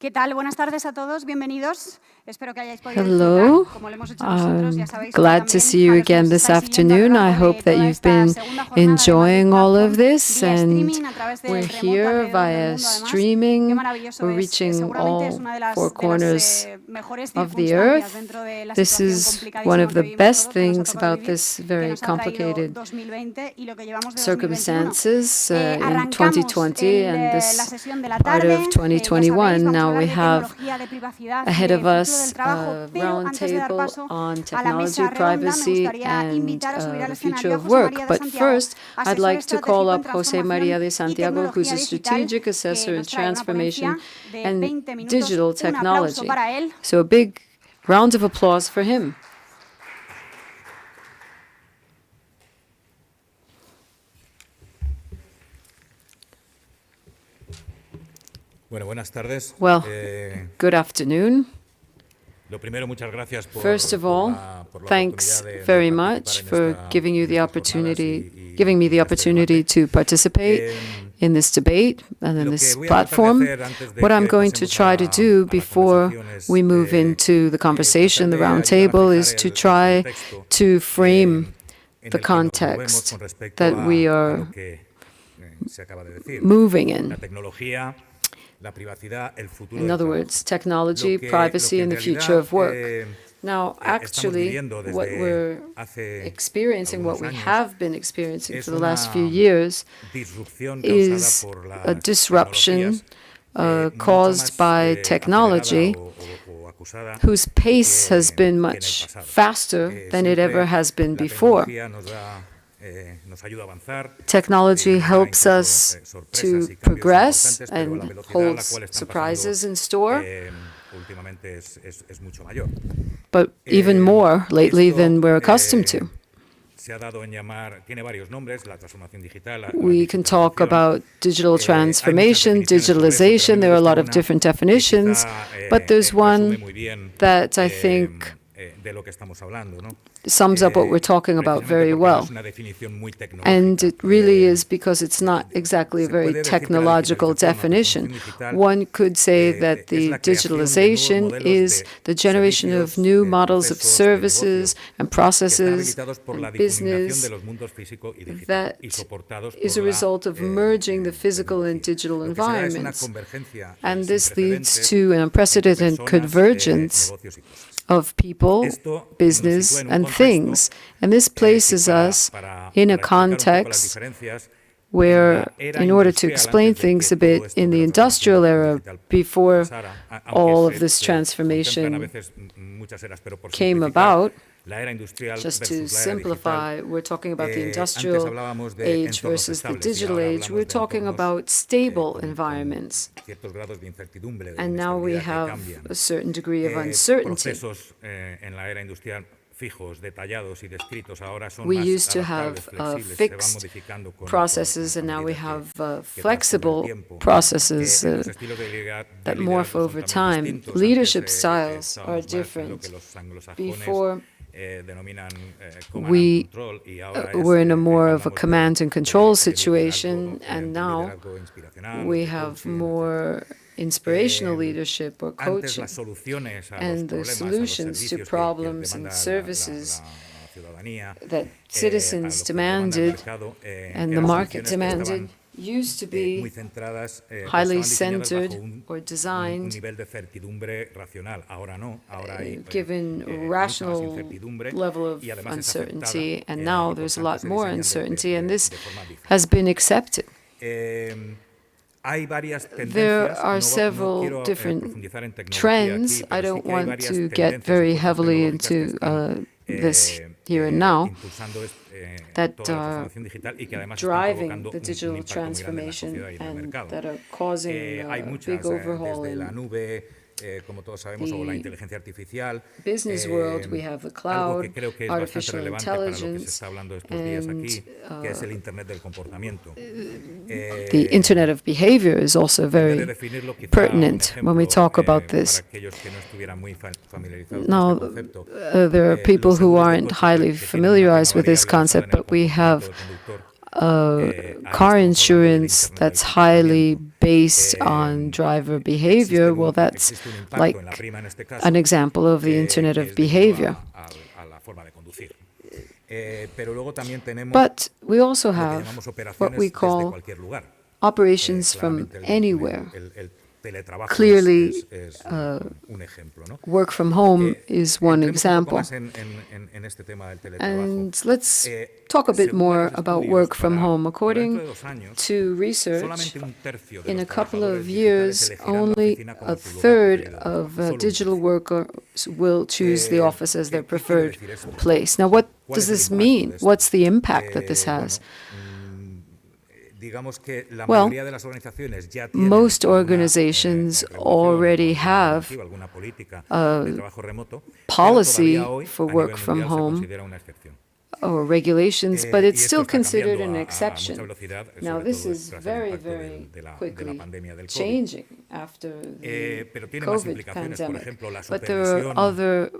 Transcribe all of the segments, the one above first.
¿Qué tal? Buenas tardes a todos, bienvenidos. Espero que hayáis podido disfrutar, como lo hemos hecho nosotros. Ya sabéis, Glad to see you again this afternoon. I hope that you've been enjoying all of this, and we're here via streaming. We're reaching all four corners of the earth. This is one of the best things about this very complicated circumstances in 2020 and this part of 2021. Now we have ahead of us a roundtable on technology, privacy, and the future of work. But first, I'd like to call up José María de Santiago, who's a strategic assessor in transformation and digital technology. So a big round of applause for him. Well, good afternoon. First of all, thanks very much for giving me the opportunity to participate in this debate and in this platform. What I'm going to try to do before we move into the conversation, the roundtable, is to try to frame the context that we are moving in. In other words, technology, privacy, and the future of work. Now, actually, what we're experiencing, what we have been experiencing for the last few years, is a disruption caused by technology whose pace has been much faster than it ever has been before. Technology helps us to progress and holds surprises in store, but even more lately than we're accustomed to. We can talk about digital transformation, digitalization. There are a lot of different definitions, but there's one that I think sums up what we're talking about very well. And it really is because it's not exactly a very technological definition. One could say that the digitalization is the generation of new models of services and processes and business that is a result of merging the physical and digital environments. And this leads to an unprecedented convergence of people, business, and things. And this places us in a context where, in order to explain things a bit, in the industrial era, before all of this transformation came about, just to simplify, we're talking about the industrial age versus the digital age. We're talking about stable environments. And now we have a certain degree of uncertainty. We used to have fixed processes, and now we have flexible processes that morph over time. Leadership styles are different. Before, we were in a more of a command and control situation, and now we have more inspirational leadership or coaching, and the solutions to problems and services that citizens demanded and the market demanded used to be highly centered or designed given a rational level of uncertainty, and now there's a lot more uncertainty, and this has been accepted. There are several different trends. I don't want to get very heavily into this here and now, that are driving the digital transformation and that are causing a big overhaul in the business world. We have the cloud, artificial intelligence, and the Internet of Behavior is also very pertinent when we talk about this. Now, there are people who aren't highly familiarized with this concept, but we have car insurance that's highly based on driver behavior, well, that's like an example of the Internet of behavior. But we also have what we call operations from anywhere. Clearly, work from home is one example. And let's talk a bit more about work from home. According to research, in a couple of years, only a third of digital workers will choose the office as their preferred place. Now, what does this mean? What's the impact that this has? Well, most organizations already have a policy for work from home or regulations, but it's still considered an exception. Now, this is very, very quickly changing after the COVID pandemic, but there are other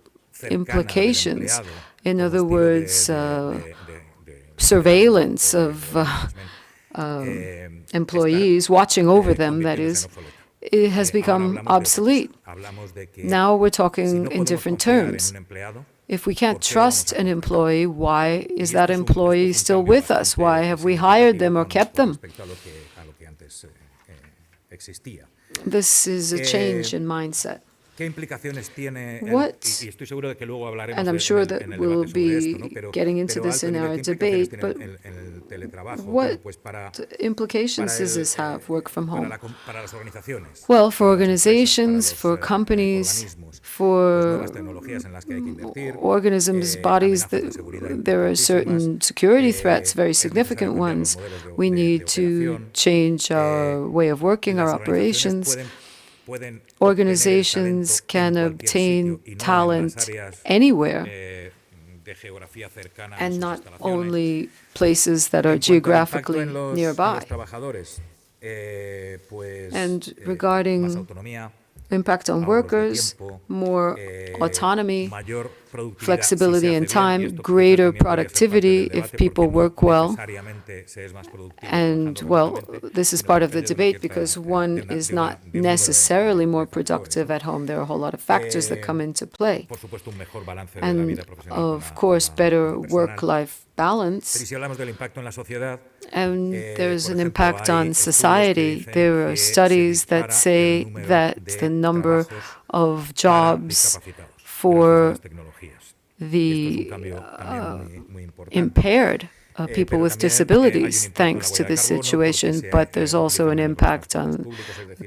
implications. In other words, surveillance of employees, watching over them, that is, it has become obsolete. Now we're talking in different terms. If we can't trust an employee, why is that employee still with us? Why have we hired them or kept them? This is a change in mindset. What, and I'm sure that we'll be getting into this in our debate, but what implications does this have, work from home? Well, for organizations, for companies, for organisms, bodies, there are certain security threats, very significant ones. We need to change our way of working, our operations. Organizations can obtain talent anywhere, and not only places that are geographically nearby. And regarding impact on workers, more autonomy, flexibility in time, greater productivity if people work well. And, well, this is part of the debate because one is not necessarily more productive at home. There are a whole lot of factors that come into play. And, of course, better work-life balance. And there's an impact on society. There are studies that say that the number of jobs for the impaired people with disabilities, thanks to this situation, but there's also an impact on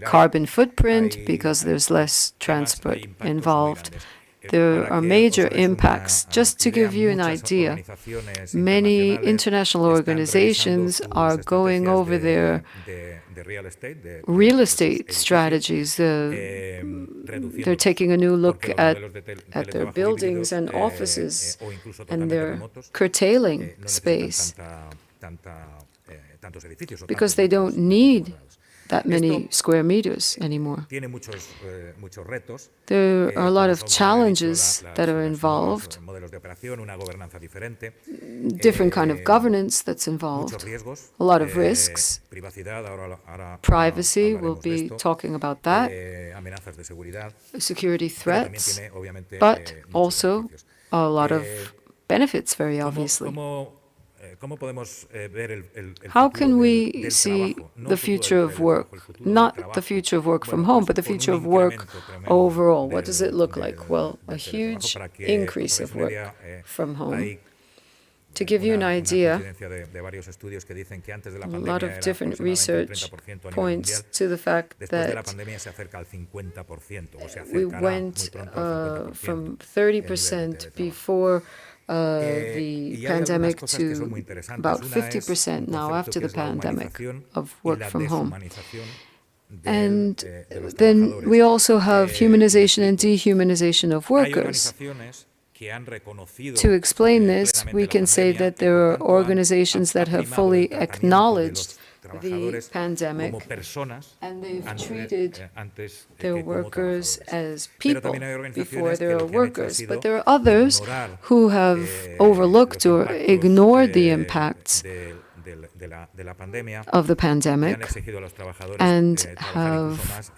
carbon footprint because there's less transport involved. There are major impacts. Just to give you an idea, many international organizations are going over their real estate strategies. They're taking a new look at their buildings and offices, and they're curtailing space because they don't need that many square meters anymore. There are a lot of challenges that are involved, different kind of governance that's involved, a lot of risks, privacy, we'll be talking about that, security threats, but also a lot of benefits, very obviously. How can we see the future of work? Not the future of work from home, but the future of work overall. What does it look like? Well, a huge increase of work from home. To give you an idea, a lot of different research points to the fact that we went from 30% before the pandemic to about 50% now after the pandemic of work from home. And then we also have humanization and dehumanization of workers. To explain this, we can say that there are organizations that have fully acknowledged the pandemic, and they've treated their workers as people before they are workers. But there are others who have overlooked or ignored the impacts of the pandemic and have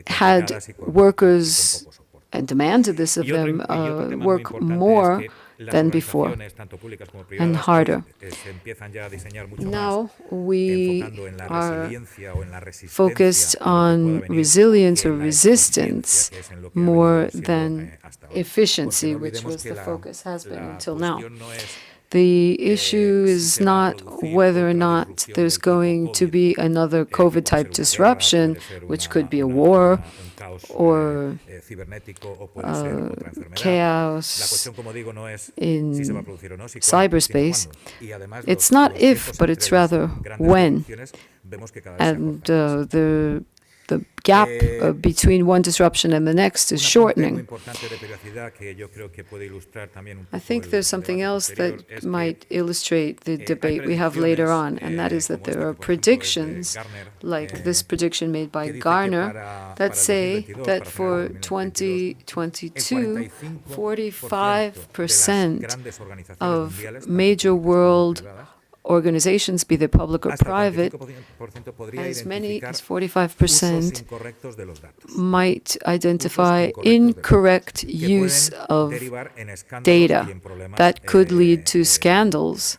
had workers, and demanded this of them, work more than before and harder. Now we are focused on resilience or resistance more than efficiency, which was the focus, has been until now. The issue is not whether or not there's going to be another COVID-type disruption, which could be a war or chaos in cyberspace. It's not if, but it's rather when. And the gap between one disruption and the next is shortening. I think there's something else that might illustrate the debate we have later on, and that is that there are predictions, like this prediction made by Gartner, that say that for 2022, 45% of major world organizations, be they public or private, as many as 45% might identify incorrect use of data that could lead to scandals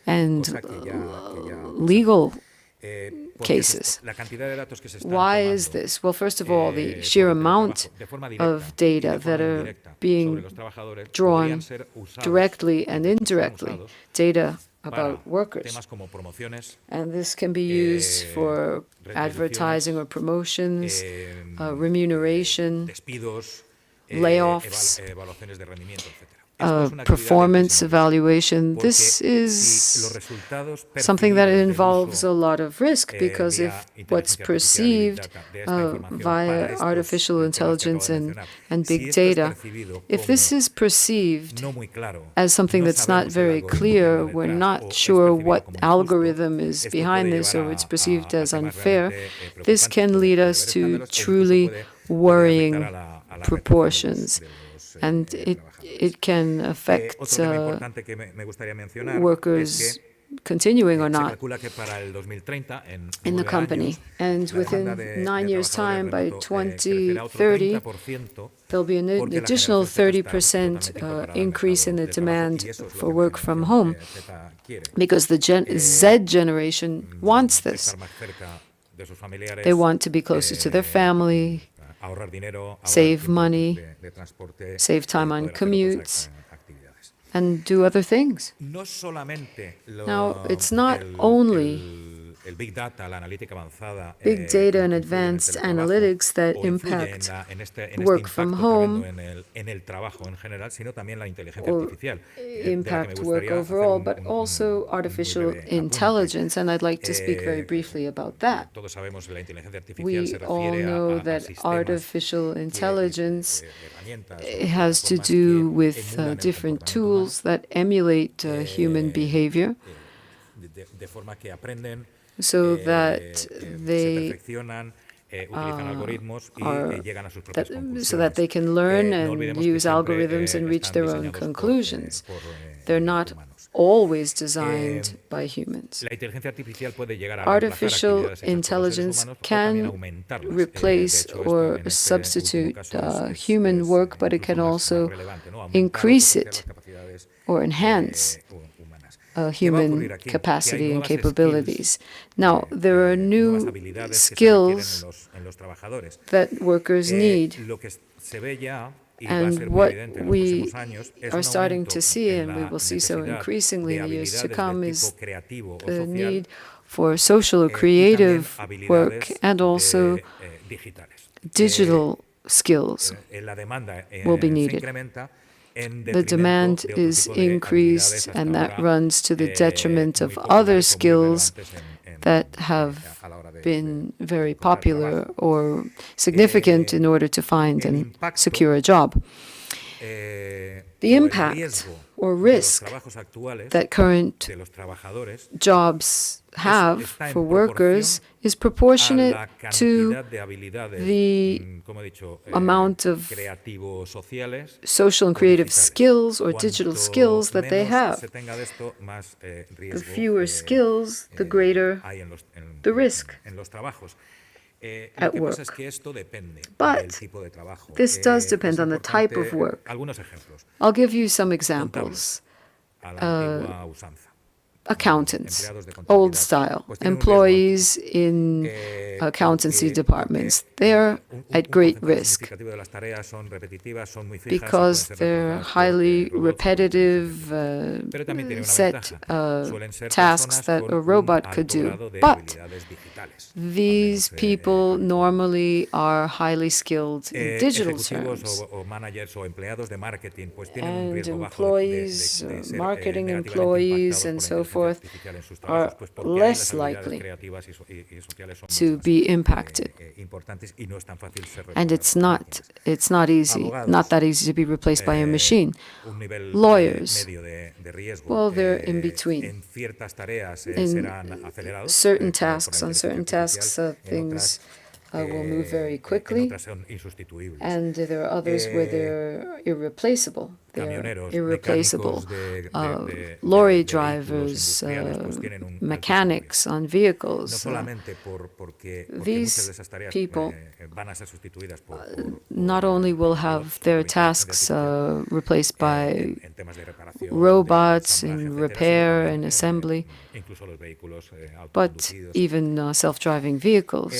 and legal cases. Why is this? Well, first of all, the sheer amount of data that are being drawn directly and indirectly, data about workers. And this can be used for advertising or promotions, remuneration, layoffs, performance evaluation. This is something that involves a lot of risk, because if what's perceived via artificial intelligence and big data, if this is perceived as something that's not very clear, we're not sure what algorithm is behind this, or it's perceived as unfair, this can lead us to truly worrying proportions. And it can affect workers continuing or not in the company. And within 9 years' time, by 2030, there'll be an additional 30% increase in the demand for work from home, because the Z generation wants this. They want to be closer to their family, save money, save time on commutes, and do other things. Now, it's not only big data and advanced analytics that impact work from home or impact work overall, but also artificial intelligence, and I'd like to speak very briefly about that. We all know that artificial intelligence has to do with different tools that emulate human behavior, so that they can learn and use algorithms and reach their own conclusions. They're not always designed by humans. Artificial intelligence can replace or substitute human work, but it can also increase it or enhance human capacity and capabilities. Now, there are new skills that workers need. And what we are starting to see, and we will see so increasingly in the years to come, is the need for social or creative work and also digital skills will be needed. The demand is increased, and that runs to the detriment of other skills that have been very popular or significant in order to find and secure a job. The impact or risk that current jobs have for workers is proportionate to the amount of social and creative skills or digital skills that they have. The fewer skills, the greater the risk at work. But this does depend on the type of work. I'll give you some examples. Accountants, old style, employees in accountancy departments, they're at great risk because they're highly repetitive, set tasks that a robot could do. But these people normally are highly skilled in digital terms. And employees, marketing employees, and so forth, are less likely to be impacted. And it's not easy, not that easy to be replaced by a machine. Lawyers, well, they're in between. In certain tasks, on certain tasks, things will move very quickly, and there are others where they're irreplaceable. They're irreplaceable. Lorry drivers, mechanics on vehicles. These people not only will have their tasks replaced by robots in repair and assembly, but even self-driving vehicles.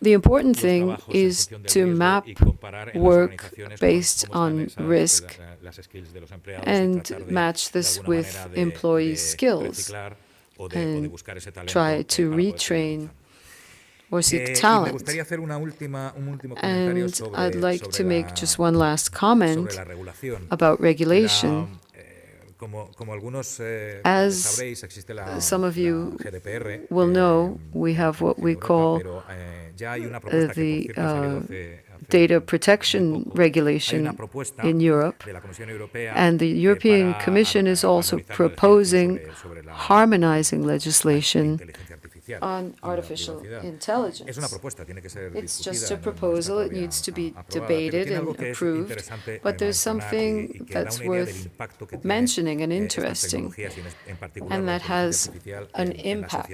The important thing is to map work based on risk and match this with employees' skills and try to retrain or seek talent. And I'd like to make just one last comment about regulation. As some of you will know, we have what we call the data protection regulation in Europe, and the European Commission is also proposing harmonizing legislation on artificial intelligence. It's just a proposal. It needs to be debated and approved, but there's something that's worth mentioning and interesting, and that has an impact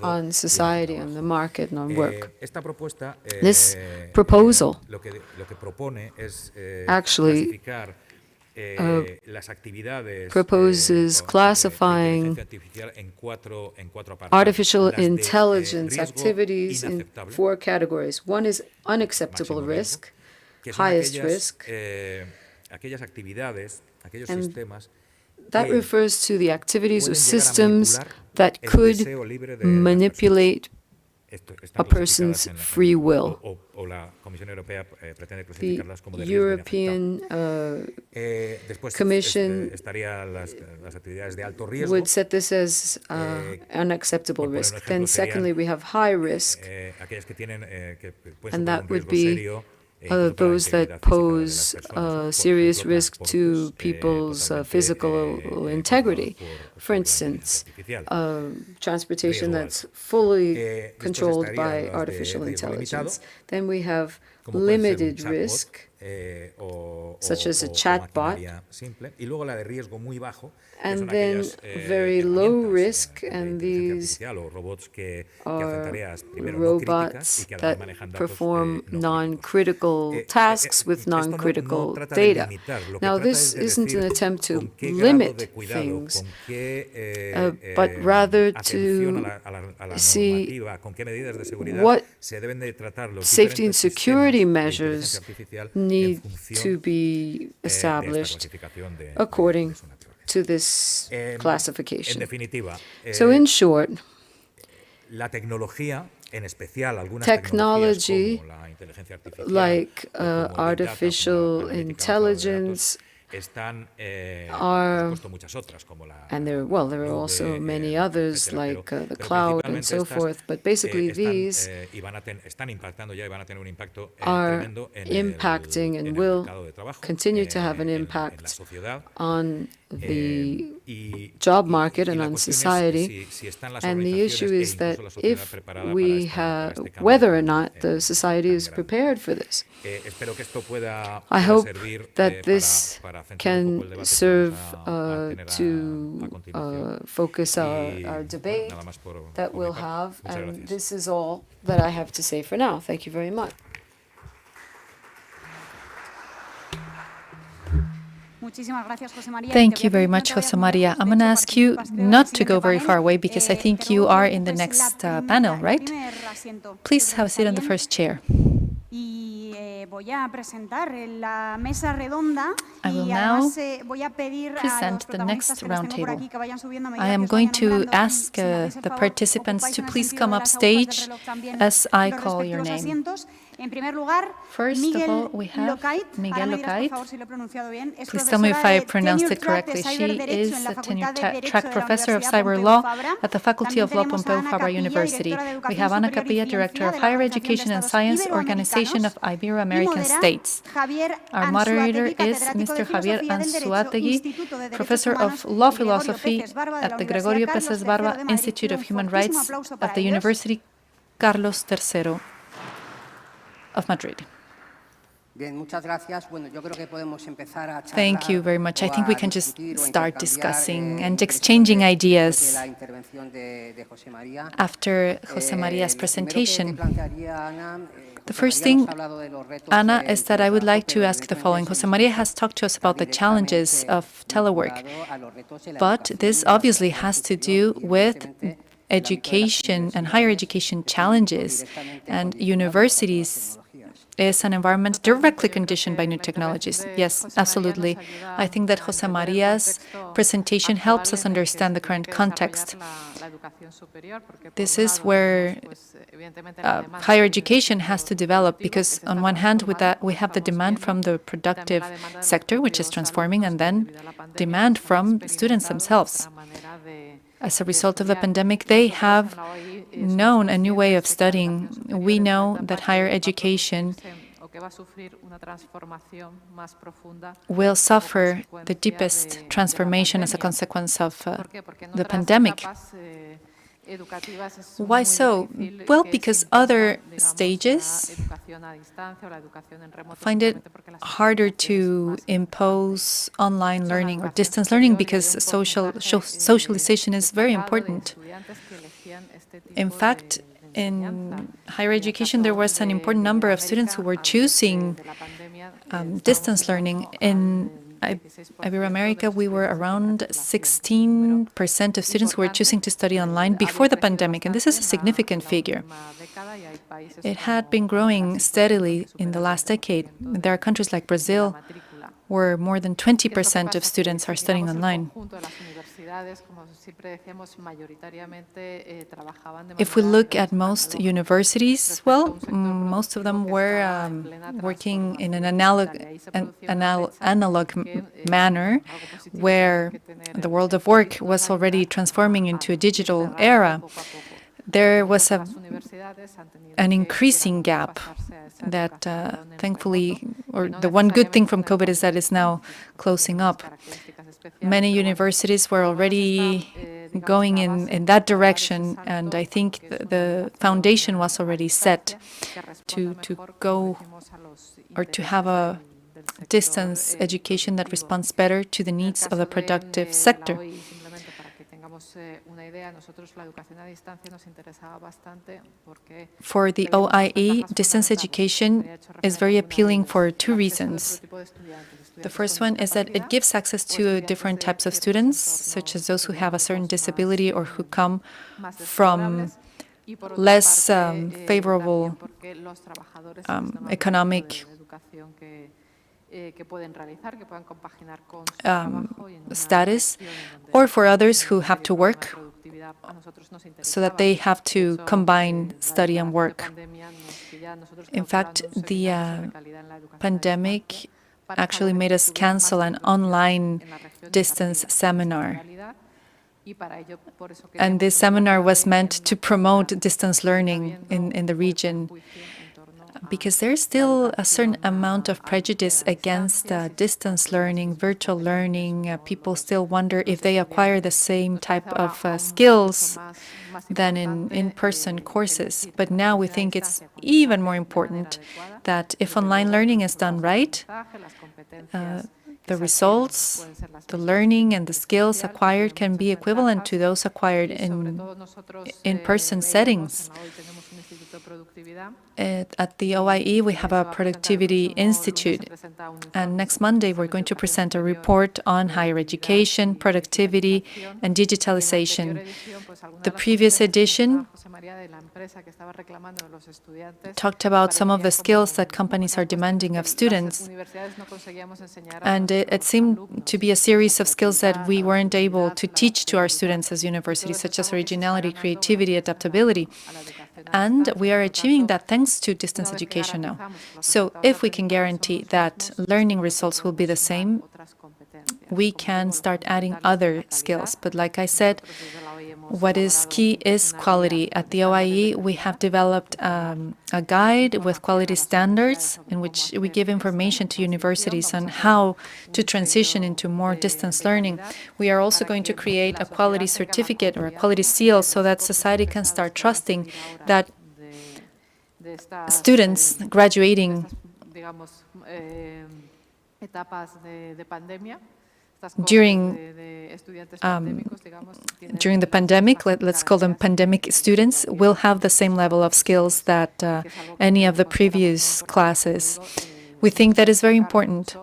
on society, on the market, and on work. This proposal actually proposes classifying artificial intelligence activities in 4 categories. One is unacceptable risk, highest risk, and that refers to the activities or systems that could manipulate a person's free will. The European Commission would set this as unacceptable risk. Then secondly, we have high risk, and that would be those that pose serious risk to people's physical integrity. For instance, transportation that's fully controlled by artificial intelligence. Then we have limited risk, such as a chatbot, and then very low risk, and these are robots that perform non-critical tasks with non-critical data. Now, this isn't an attempt to limit things, but rather to see what safety and security measures need to be established according to this classification. So in short, technology like artificial intelligence are, and there are also many others like the cloud and so forth, but basically these are impacting and will continue to have an impact on the job market and on society. And the issue is that if we have, whether or not the society is prepared for this. I hope that this can serve to focus our debate that we'll have, and this is all that I have to say for now. Thank you very much. Thank you very much, Jose Maria. I'm going to ask you not to go very far away because I think you are in the next panel, right? Please have a seat on the first chair. I will now present the next roundtable. I am going to ask the participants to please come up stage as I call your name. First of all, we have Miguel Locait. Please tell me if I pronounced it correctly. She is a tenure-track professor of cyber law at the Faculty of Law Pompeu Fabra University. We have Ana Capilla, Director of Higher Education and Science, Organization of Ibero-American States. Our moderator is Mr. Javier Anzuategui, Professor of Law Philosophy at the Gregorio Peces Barba Institute of Human Rights at the University Carlos III of Madrid. Thank you very much. I think we can just start discussing and exchanging ideas after Jose Maria's presentation. The first thing, Ana, is that I would like to ask the following. Jose Maria has talked to us about the challenges of telework, but this obviously has to do with education and higher education challenges, and universities is an environment directly conditioned by new technologies. Yes, absolutely. I think that Jose Maria's presentation helps us understand the current context. This is where higher education has to develop, because on one hand, with that, we have the demand from the productive sector, which is transforming, and then demand from students themselves. As a result of the pandemic, they have known a new way of studying. We know that higher education will suffer the deepest transformation as a consequence of the pandemic. Why so? Well, because other stages find it harder to impose online learning or distance learning because socialization is very important. In fact, in higher education, there was an important number of students who were choosing distance learning. In Ibero-America, we were around 16% of students who were choosing to study online before the pandemic, and this is a significant figure. It had been growing steadily in the last decade. There are countries like Brazil where more than 20% of students are studying online. If we look at most universities, well, most of them were working in an analog manner, where the world of work was already transforming into a digital era. There was an increasing gap that thankfully, or the one good thing from COVID is that it's now closing up. Many universities were already going in that direction, and I think the foundation was already set to go or to have a distance education that responds better to the needs of the productive sector. For the OIE, distance education is very appealing for two reasons. The first one is that it gives access to different types of students, such as those who have a certain disability or who come from less favorable economic status, or for others who have to work, so that they have to combine study and work. In fact, the pandemic actually made us cancel an online distance seminar. And this seminar was meant to promote distance learning in the region, because there's still a certain amount of prejudice against distance learning, virtual learning. People still wonder if they acquire the same type of skills than in in-person courses. But now we think it's even more important that if online learning is done right, the results, the learning, and the skills acquired can be equivalent to those acquired in in-person settings. At the OIE, we have a Productivity Institute, and next Monday we're going to present a report on higher education, productivity, and digitalization. The previous edition talked about some of the skills that companies are demanding of students, and it seemed to be a series of skills that we weren't able to teach to our students as universities, such as originality, creativity, adaptability. And we are achieving that thanks to distance education now. So if we can guarantee that learning results will be the same, we can start adding other skills. But like I said, what is key is quality. At the OIE, we have developed a guide with quality standards in which we give information to universities on how to transition into more distance learning. We are also going to create a quality certificate or a quality seal so that society can start trusting that students graduating during the pandemic, let's call them pandemic students, will have the same level of skills that any of the previous classes. We think that is very important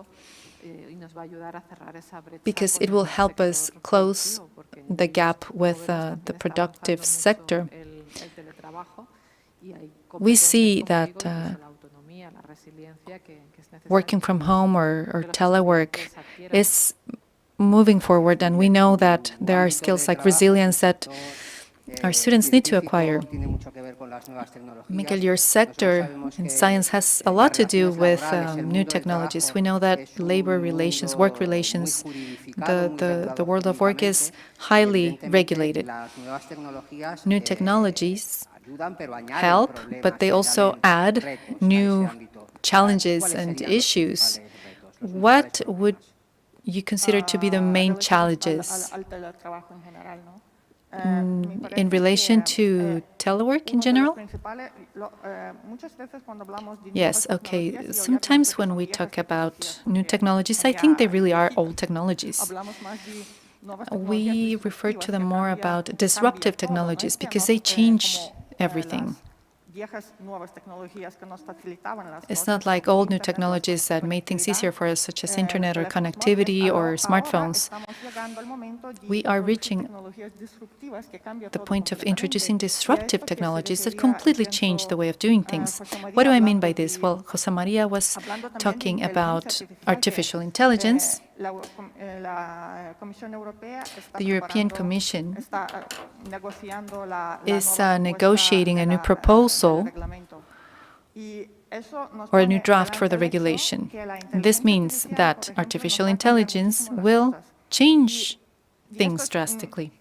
because it will help us close the gap with the productive sector. We see that working from home or telework is moving forward, and we know that there are skills like resilience that our students need to acquire. Miguel, your sector in science has a lot to do with new technologies. We know that labor relations, work relations, the world of work is highly regulated. New technologies help, but they also add new challenges and issues. What would you consider to be the main challenges in relation to telework in general? Yes, okay. Sometimes when we talk about new technologies, I think they really are old technologies. We refer to them more about disruptive technologies because they change everything. It's not like old new technologies that made things easier for us, such as internet or connectivity or smartphones. We are reaching the point of introducing disruptive technologies that completely change the way of doing things. What do I mean by this? Well, José María was talking about artificial intelligence. The European Commission is negotiating a new proposal or a new draft for the regulation. This means that artificial intelligence will change things drastically.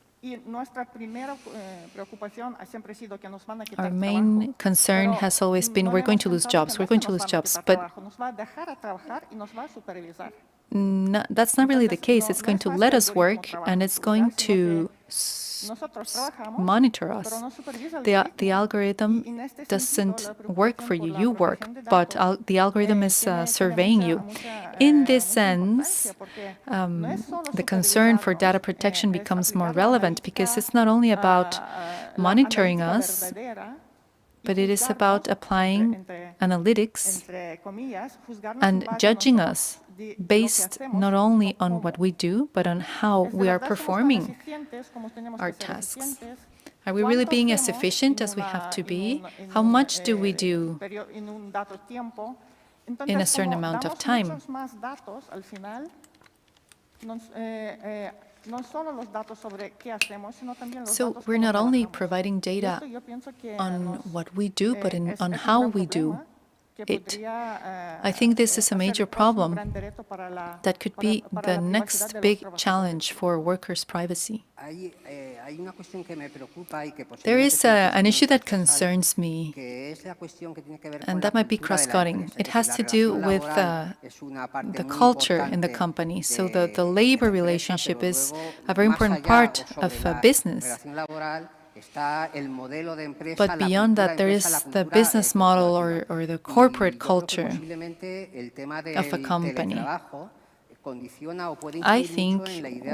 Our main concern has always been we're going to lose jobs, but that's not really the case. It's going to let us work and it's going to monitor us. The algorithm doesn't work for you, you work, but the algorithm is surveying you. In this sense, the concern for data protection becomes more relevant because it's not only about monitoring us, but it is about applying analytics and judging us based not only on what we do, but on how we are performing our tasks. Are we really being as efficient as we have to be? How much do we do in a certain amount of time? So we're not only providing data on what we do, but on how we do I think this is a major problem that could be the next big challenge for workers' privacy. There is an issue that concerns me, and that might be cross-cutting. It has to do with the culture in the company. So the labor relationship is a very important part of business. But beyond that, there is the business model or the corporate culture of a company. I think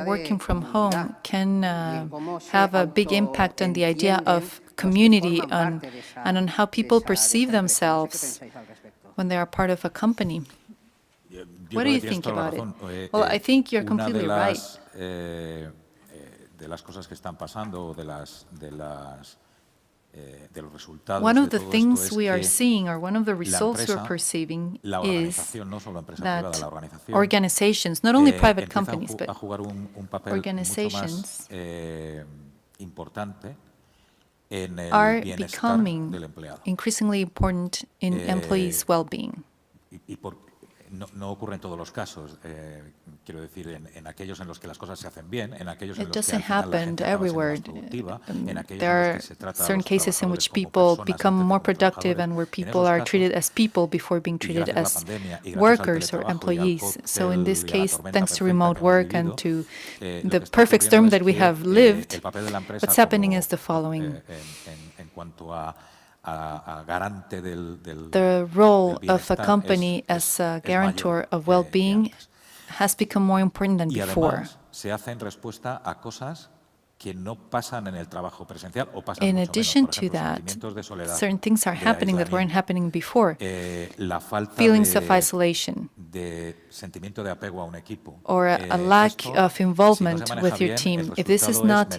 working from home can have a big impact on the idea of community and on how people perceive themselves when they are part of a company. What do you think about it? Well, I think you're completely right. One of the things we are seeing, or one of the results we're perceiving, is that organizations, not only private companies, but organizations are becoming increasingly important in employees' well-being. No ocurre en todos los casos, quiero decir, en aquellos en los que las cosas se hacen bien, en aquellos en It los que doesn't happen everywhere. en aquellos There en are los que se trata a certain los cases in trabajadores which como people personas become antes more que como productive and where people are treated as people before being treated as workers or employees. So in this case, thanks to remote work and to the perfect storm that we have lived, what's happening is the following. The role of a company as a guarantor of well-being has become more important than before. In addition to that, certain things are happening that weren't happening before. Feelings of isolation, or a lack of involvement with your team. If this is not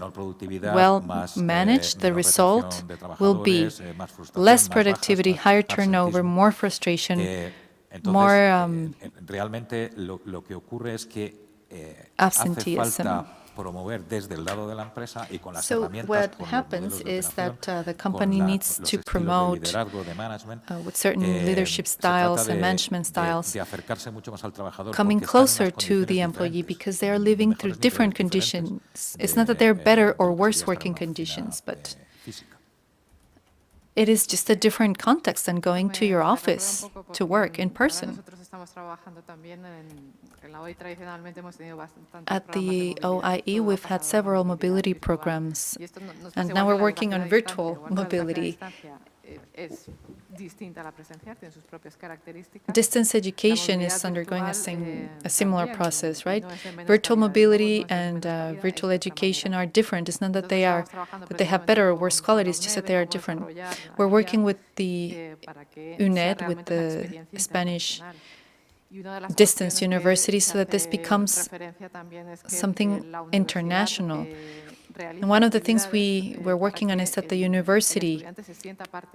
well managed, the result will be less productivity, higher turnover, more frustration, more absenteeism. So what happens is that the company needs to promote with certain leadership styles and management styles coming closer to the employee because they are living through different conditions. It's not that they're better or worse working conditions, but it is just a different context than going to your office to work in person. At the OIE, we've had several mobility programs, and now we're working on virtual mobility. Distance education is undergoing a similar process, right? Virtual mobility and virtual education are different. It's not that they have better or worse qualities, just that they are different. We're working with the UNED, with the Spanish distance university, so that this becomes something international. And one of the things we're working on is that the university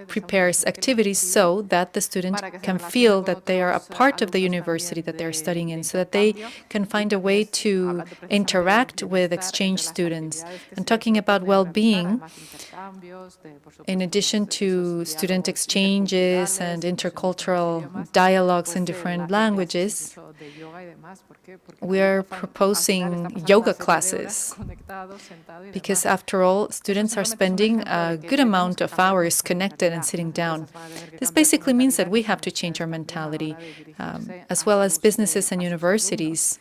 prepares activities so that the student can feel that they are a part of the university that they're studying in, so that they can find a way to interact with exchange students. And talking about well-being, in addition to student exchanges and intercultural dialogues in different languages, we are proposing yoga classes because, after all, students are spending a good amount of hours connected and sitting down. This basically means that we have to change our mentality, as well as businesses and universities.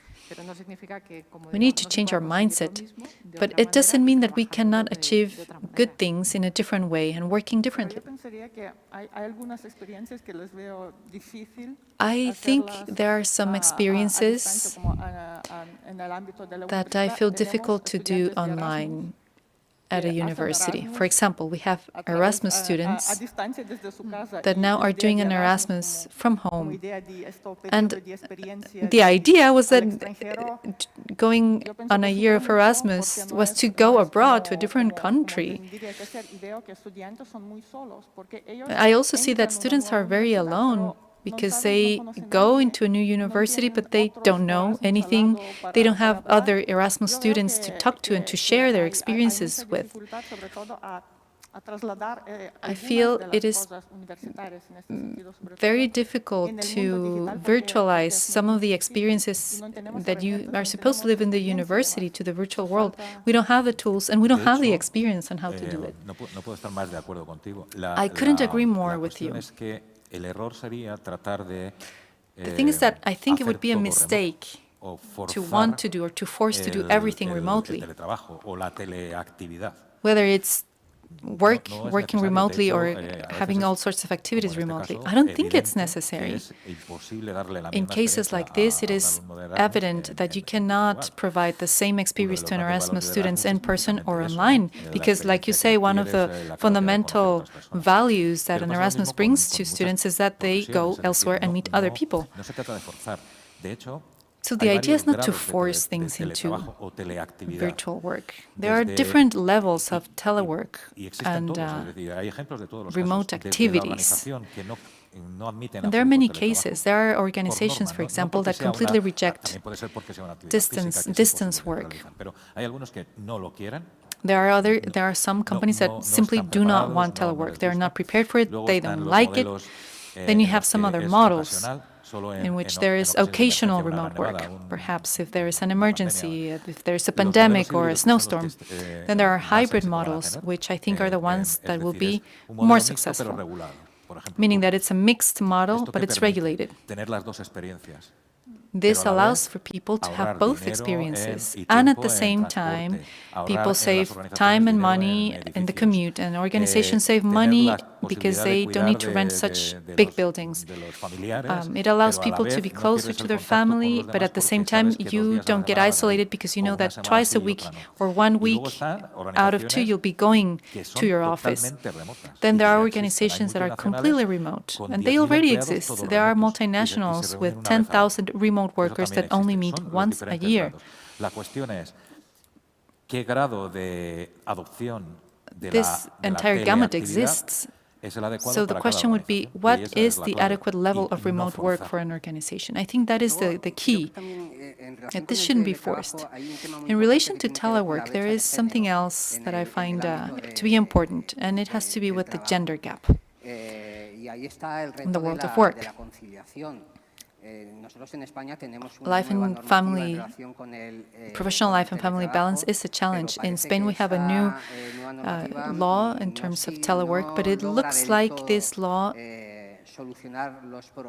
We need to change our mindset, but it doesn't mean that we cannot achieve good things in a different way and working differently. I think there are some experiences that I feel difficult to do online at a university. For example, we have Erasmus students that now are doing an Erasmus from home. And the idea was that going on a year of Erasmus was to go abroad to a different country. I also see that students are very alone because they go into a new university, but they don't know anything. They don't have other Erasmus students to talk to and to share their experiences with. I feel it is very difficult to virtualize some of the experiences that you are supposed to live in the university to the virtual world. We don't have the tools and we don't have the experience on how to do it. I couldn't agree more with you. The thing is that I think it would be a mistake to want to do or to force to do everything remotely. Whether it's working remotely or having all sorts of activities remotely. I don't think it's necessary. In cases like this, it is evident that you cannot provide the same experience to an Erasmus students in person or online, because, like you say, one of the fundamental values that an Erasmus brings to students is that they go elsewhere and meet other people. So the idea is not to force things into virtual work. There are different levels of telework and remote activities. And there are many cases. There are organizations, for example, that completely reject distance work. There are some companies that simply do not want telework. They're not prepared for it. They don't like it. Then you have some other models in which there is occasional remote work. Perhaps if there is an emergency, if there is a pandemic or a snowstorm. Then there are hybrid models, which I think are the ones that will be more successful, meaning that it's a mixed model, but it's regulated. This allows for people to have both experiences, and at the same time, people save time and money in the commute, and organizations save money because they don't need to rent such big buildings. It allows people to be closer to their family, but at the same time, you don't get isolated because you know that twice a week or 1 week out of 2, you'll be going to your office. Then there are organizations that are completely remote, and they already exist. There are multinationals with 10,000 remote workers that only meet once a year. This entire gamut exists. So the question would be, what is the adequate level of remote work for an organization? I think that is the key. And this shouldn't be forced. In relation to telework, there is something else that I find to be important, and it has to be with the gender gap in the world of work. Professional life and family balance is a challenge. In Spain, we have a new law in terms of telework, but it looks like this law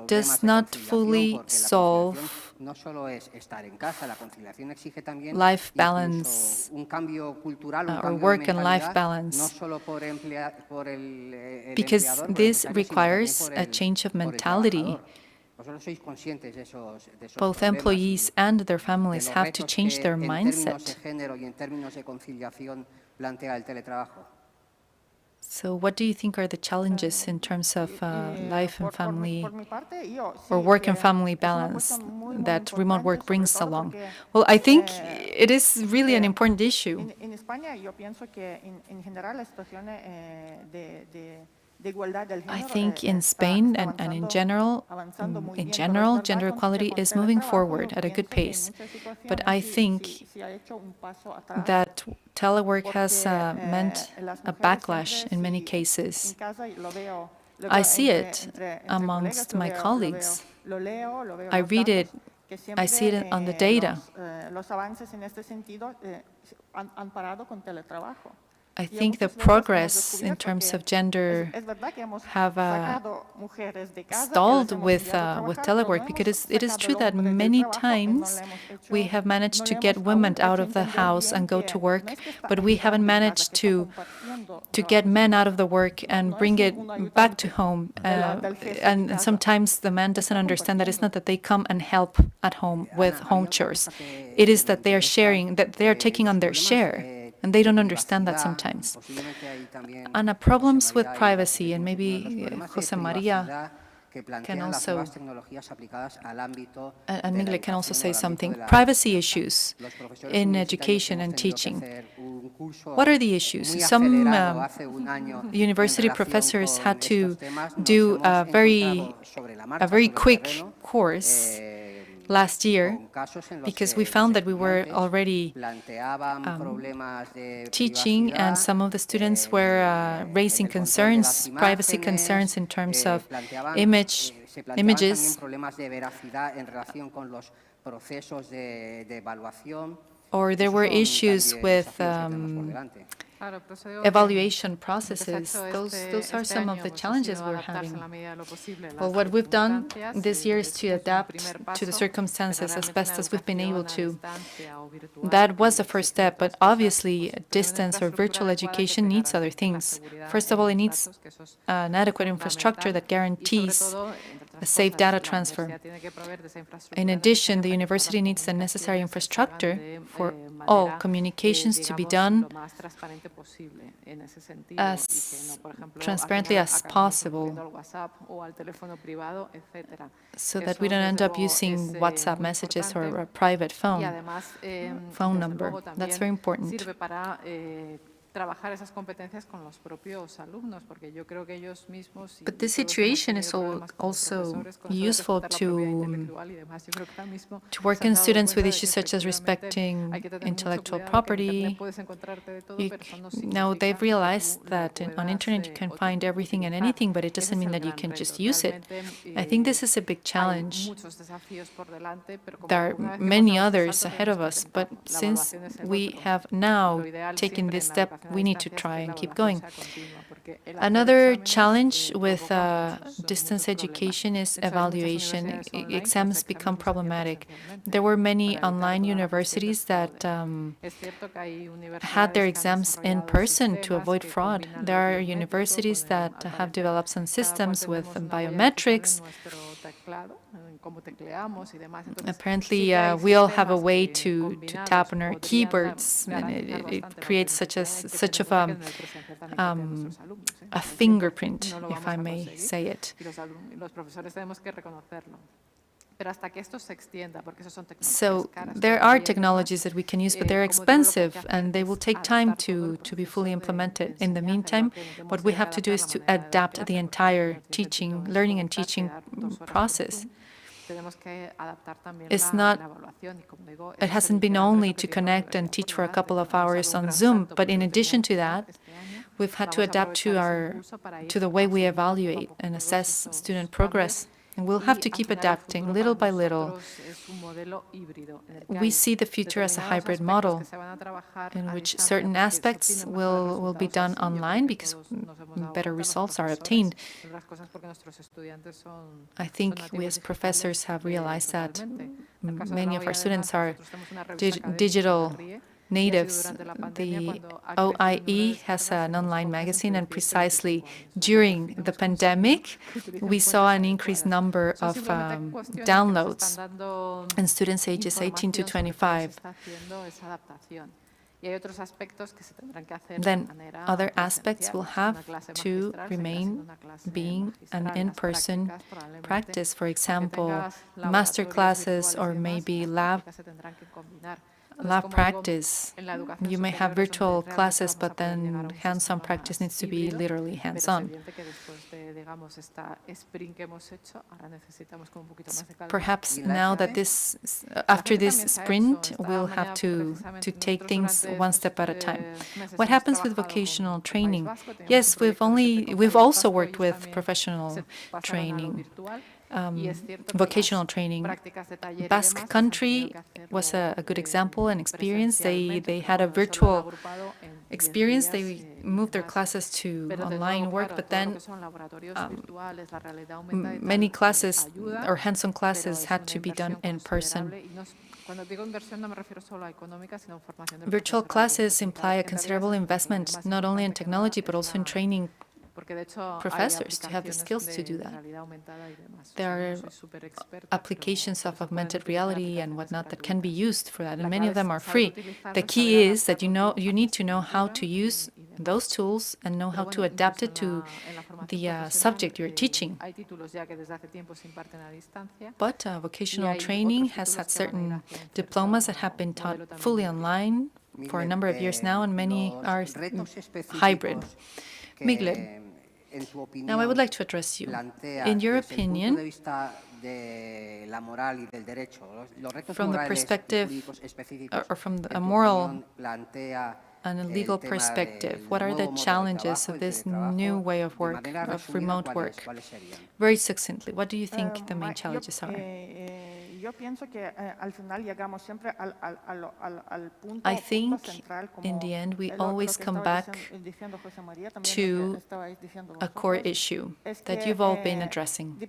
does not fully solve life balance or work and life balance, because this requires a change of mentality. Both employees and their families have to change their mindset. So what do you think are the challenges in terms of life and family or work and family balance that remote work brings along? Well, I think it is really an important issue. I think in Spain and in general, gender equality is moving forward at a good pace. But I think that telework has meant a backlash in many cases. I see it amongst my colleagues. I read it. I see it on the data. I think the progress in terms of gender have stalled with telework, because it is true that many times we have managed to get women out of the house and go to work, but we haven't managed to get men out of the work and bring it back to home. And sometimes the man doesn't understand that it's not that they come and help at home with home chores. It is that they are sharing, that they are taking on their share. And they don't understand that sometimes. And problems with privacy, and maybe Jose Maria can also, and Miguel can also say something. Privacy issues in education and teaching. What are the issues? Some university professors had to do a very quick course last year, because we found that we were already teaching, and some of the students were raising concerns, privacy concerns in terms of images, or there were issues with evaluation processes. Those are some of the challenges we're having. Well, what we've done this year is to adapt to the circumstances as best as we've been able to. That was the first step, but obviously distance or virtual education needs other things. First of all, it needs an adequate infrastructure that guarantees a safe data transfer. In addition, the university needs the necessary infrastructure for all communications to be done as transparently as possible, so that we don't end up using WhatsApp messages or a private phone number. That's very important. But this situation is also useful to work in students with issues such as respecting intellectual property. Now they've realized that on internet you can find everything and anything, but it doesn't mean that you can just use it. I think this is a big challenge. There are many others ahead of us, but since we have now taken this step, we need to try and keep going. Another challenge with distance education is evaluation. Exams become problematic. There were many online universities that had their exams in person to avoid fraud. There are universities that have developed some systems with biometrics. Apparently, we all have a way to tap on our keyboards, and it creates such of a fingerprint, if I may say it. So there are technologies that we can use, but they're expensive and they will take time to be fully implemented. In the meantime, what we have to do is to adapt the entire learning and teaching process. It hasn't been only to connect and teach for a couple of hours on Zoom, but in addition to that, we've had to adapt to the way we evaluate and assess student progress. And we'll have to keep adapting little by little. We see the future as a hybrid model in which certain aspects will be done online because better results are obtained. I think we as professors have realized that many of our students are digital natives. The OIE has an online magazine, and precisely during the pandemic, we saw an increased number of downloads in students ages 18 to 25. Then other aspects will have to remain being an in-person practice. For example, master classes or maybe lab practice. You may have virtual classes, but then hands-on practice needs to be literally hands-on. Perhaps now that after this sprint, we'll have to take things one step at a time. What happens with vocational training? Yes, we've also worked with professional training. Vocational training. Basque Country was a good example and experience. They had a virtual experience. They moved their classes to online work, but then many classes or hands-on classes had to be done in person. Virtual classes imply a considerable investment, not only in technology, but also in training professors to have the skills to do that. There are applications of augmented reality and whatnot that can be used for that, and many of them are free. The key is that you need to know how to use those tools and know how to adapt it to the subject you're teaching. But vocational training has had certain diplomas that have been taught fully online for a number of years now, and many are hybrid. Miguel, now I would like to address you. In your opinion, From the perspective, or from a moral and a legal perspective, what are the challenges of this new way of work, of remote work? Very succinctly, what do you think the main challenges are? I think, in the end, we always come back to a core issue that you've all been addressing.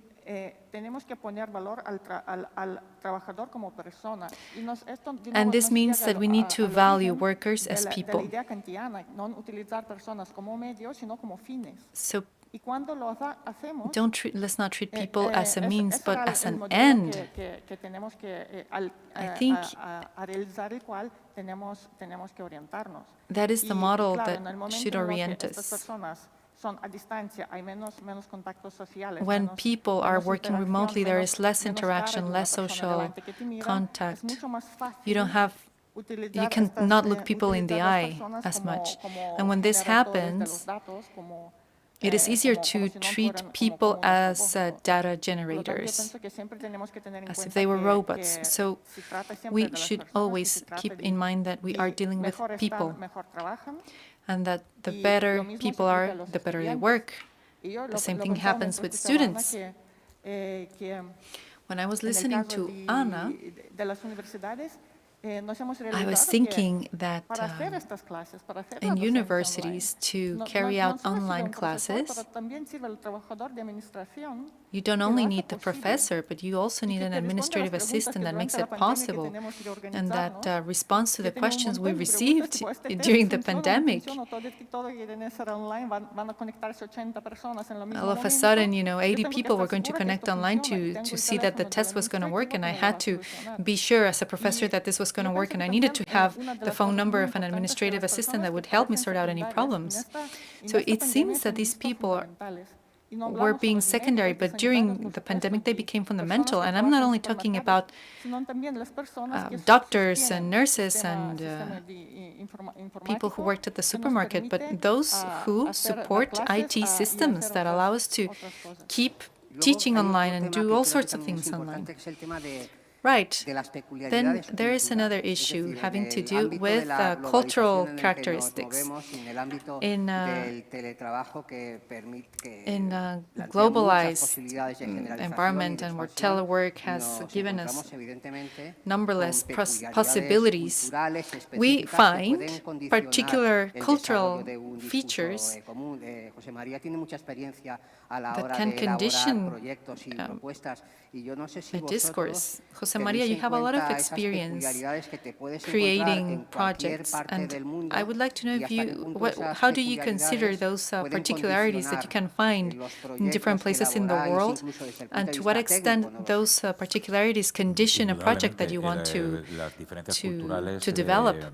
And this means that we need to value workers as people. So let's not treat people as a means, but as an end. I think that is the model that should orient us. When people are working remotely, there is less interaction, less social contact. You can not look people in the eye as much. And when this happens, it is easier to treat people as data generators, as if they were robots. So we should always keep in mind that we are dealing with people, and that the better people are, the better they work. The same thing happens with students. When I was listening to Ana, I was thinking that in universities, to carry out online classes, you don't only need the professor, but you also need an administrative assistant that makes it possible, and that responds to the questions we received during the pandemic. All of a sudden, 80 people were going to connect online to see that the test was going to work, and I had to be sure as a professor that this was going to work, and I needed to have the phone number of an administrative assistant that would help me sort out any problems. So it seems that these people were being secondary, but during the pandemic they became fundamental. And I'm not only talking about doctors and nurses and people who worked at the supermarket, but those who support IT systems that allow us to keep teaching online and do all sorts of things online. Right. Then there is another issue having to do with cultural characteristics. In a globalized environment, and where telework has given us numberless possibilities, we find particular cultural features that can condition a discourse. Jose Maria, you have a lot of experience creating projects, and I would like to know how do you consider those particularities that you can find in different places in the world, and to what extent those particularities condition a project that you want to develop.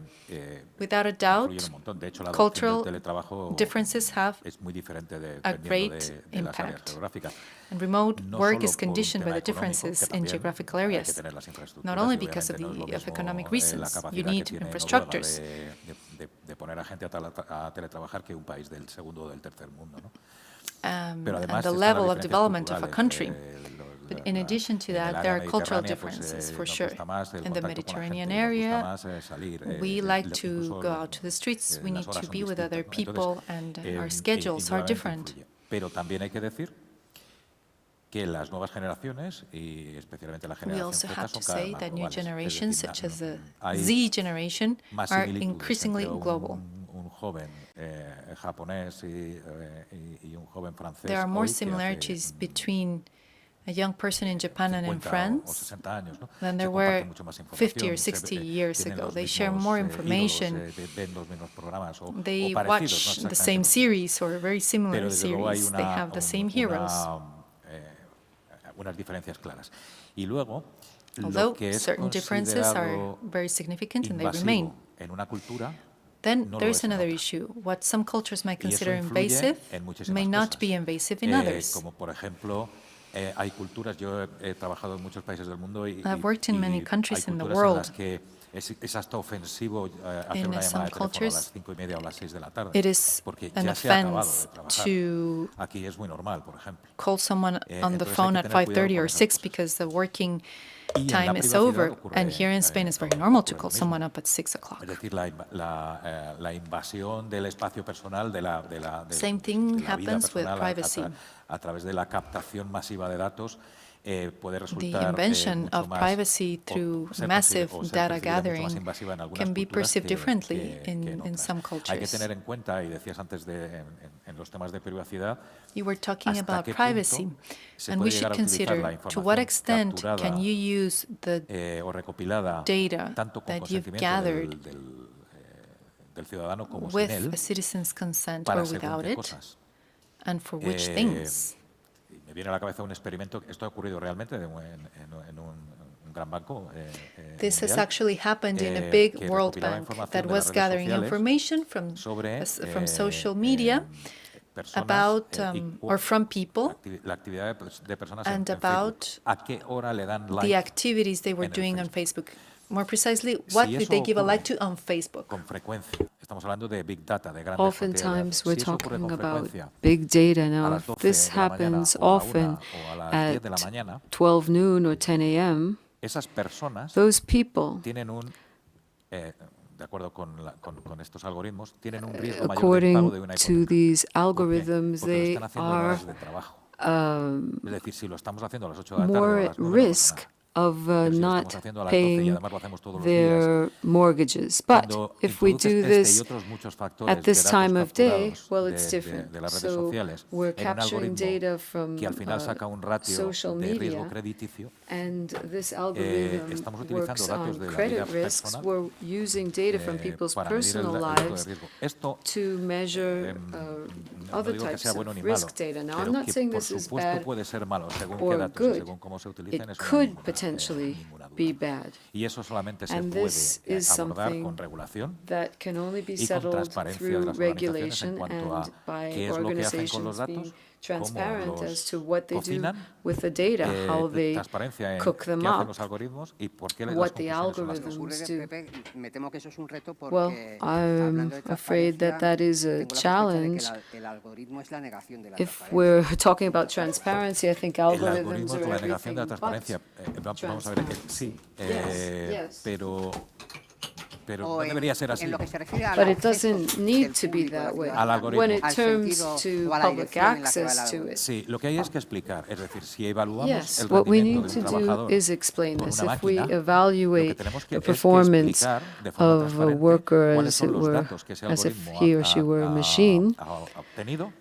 Without a doubt, cultural differences have a great impact. And remote work is conditioned by the differences in geographical areas, not only because of economic reasons. You need infrastructures. And the level of development of a country. But in addition to that, there are cultural differences, for sure. In the Mediterranean area, we like to go out to the streets, we need to be with other people, and our schedules are different. We also have to say that new generations, such as the Z generation, are increasingly global. There are more similarities between a young person in Japan and in France than there were 50 or 60 years ago. They share more information. They watch the same series or very similar series. They have the same heroes. Although certain differences are very significant and they remain. Then there's another ise. What some cultures might consider invasive may not be invasive in others. I've worked in many countries in the world, Es hasta ofensivo hacer In una llamada some de teléfono a cultures, las 5:30 o las 6 de la tarde, it is porque an ya se ha acabado offense de trabajar. to Aquí es muy normal, por ejemplo. call someone on the Entonces hay phone que at tener cuidado 5:30 con or esas 6 cosas. because the working Y en la time is privacidad over. ocurre, And here in Spain, it's very normal to ocurre call lo mismo. someone up at 6 Es o'clock. decir, la invasión del espacio personal, de la Same thing vida happens with personal privacy. a través de la captación masiva de datos, puede The resultar invention mucho of más, privacy through massive data percibida mucho más gathering invasiva en algunas can be culturas perceived differently que en in otras. some Hay que cultures. tener en cuenta, y decías antes en los temas de privacidad, You were talking hasta about qué privacy, punto se and puede we should llegar a utilizar la consider to what información extent capturada can you use the o recopilada data tanto con that you've consentimiento gathered del ciudadano como sin with él a citizen's consent para or según without qué it, cosas. and for which Eh, things. Y me viene a la cabeza un experimento, esto ha ocurrido realmente en un gran banco This has mundial, actually happened in a que big World recopilaba Bank información that de was las redes gathering sociales information from social media personas, about y or from people la actividad de personas and en about Facebook. ¿A qué hora le dan the like activities they were en el doing on Facebook? Facebook. More precisely, what Si did eso they give a like ocurre to on Facebook? con frecuencia? Estamos hablando de big data, de grandes cantidades de Oftentimes, datos. we're Si eso ocurre talking con about frecuencia big data. a Now, las if 12 this de la mañana happens o a la 1 often o a las 10 at de la mañana, 12 noon or 10 a.m., esas personas those people, tienen de acuerdo con estos algoritmos, tienen un riesgo mayor de according impago de una to hipoteca. these ¿Por qué? algorithms, Porque lo they están haciendo en are horas de trabajo. Es decir, si lo estamos haciendo a las 8 de la tarde o more a at las 9 no pasa risk nada. of Pero si lo estamos not haciendo a las 12 y paying además lo hacemos todos los días, their mortgages. But cuando if we introduces do este y this otros muchos at factores this de time datos of day, capturados well, it's different. de las redes So sociales we're en un capturing algoritmo data from que al final saca un ratio social de riesgo media, crediticio, and this algorithm estamos utilizando works datos on de la credit vida risks. personal We're using data from people's para medir personal el riesgo de lives riesgo. Esto to measure no other digo que types sea bueno of ni malo, risk data. Now, I'm pero not que saying por this is supuesto bad puede ser malo según qué or datos y good. según cómo se utilicen. It Eso no hay could ninguna potentially duda. be bad. Y eso solamente se And puede this is abordar something con regulación that can only be y con settled transparencia de through las organizaciones en regulation cuanto and a by qué es lo que hacen con los organizations being datos, transparent cómo as los to what they do cocinan, with the data, how they transparencia en cook them qué hacen up, los algoritmos y por qué las what the conclusiones son las que son. algorithms do. Well, I'm afraid that that is a challenge. If we're talking about transparency, I think El algorithms algoritmo are es la negación everything de la but transparencia. Vamos a ver, sí, Yes. pero no debería ser así. But it doesn't need to be that way Al algoritmo. when it turns to public access to it. Sí, lo que hay es que explicar, es decir, si evaluamos Yes, el what we rendimiento need de to un do trabajador is explain por this. una If we máquina, lo que evaluate tenemos que the es que performance explicar de forma of a transparente worker cuáles as son it los were, datos que ese as if algoritmo he or she were a machine, ha obtenido.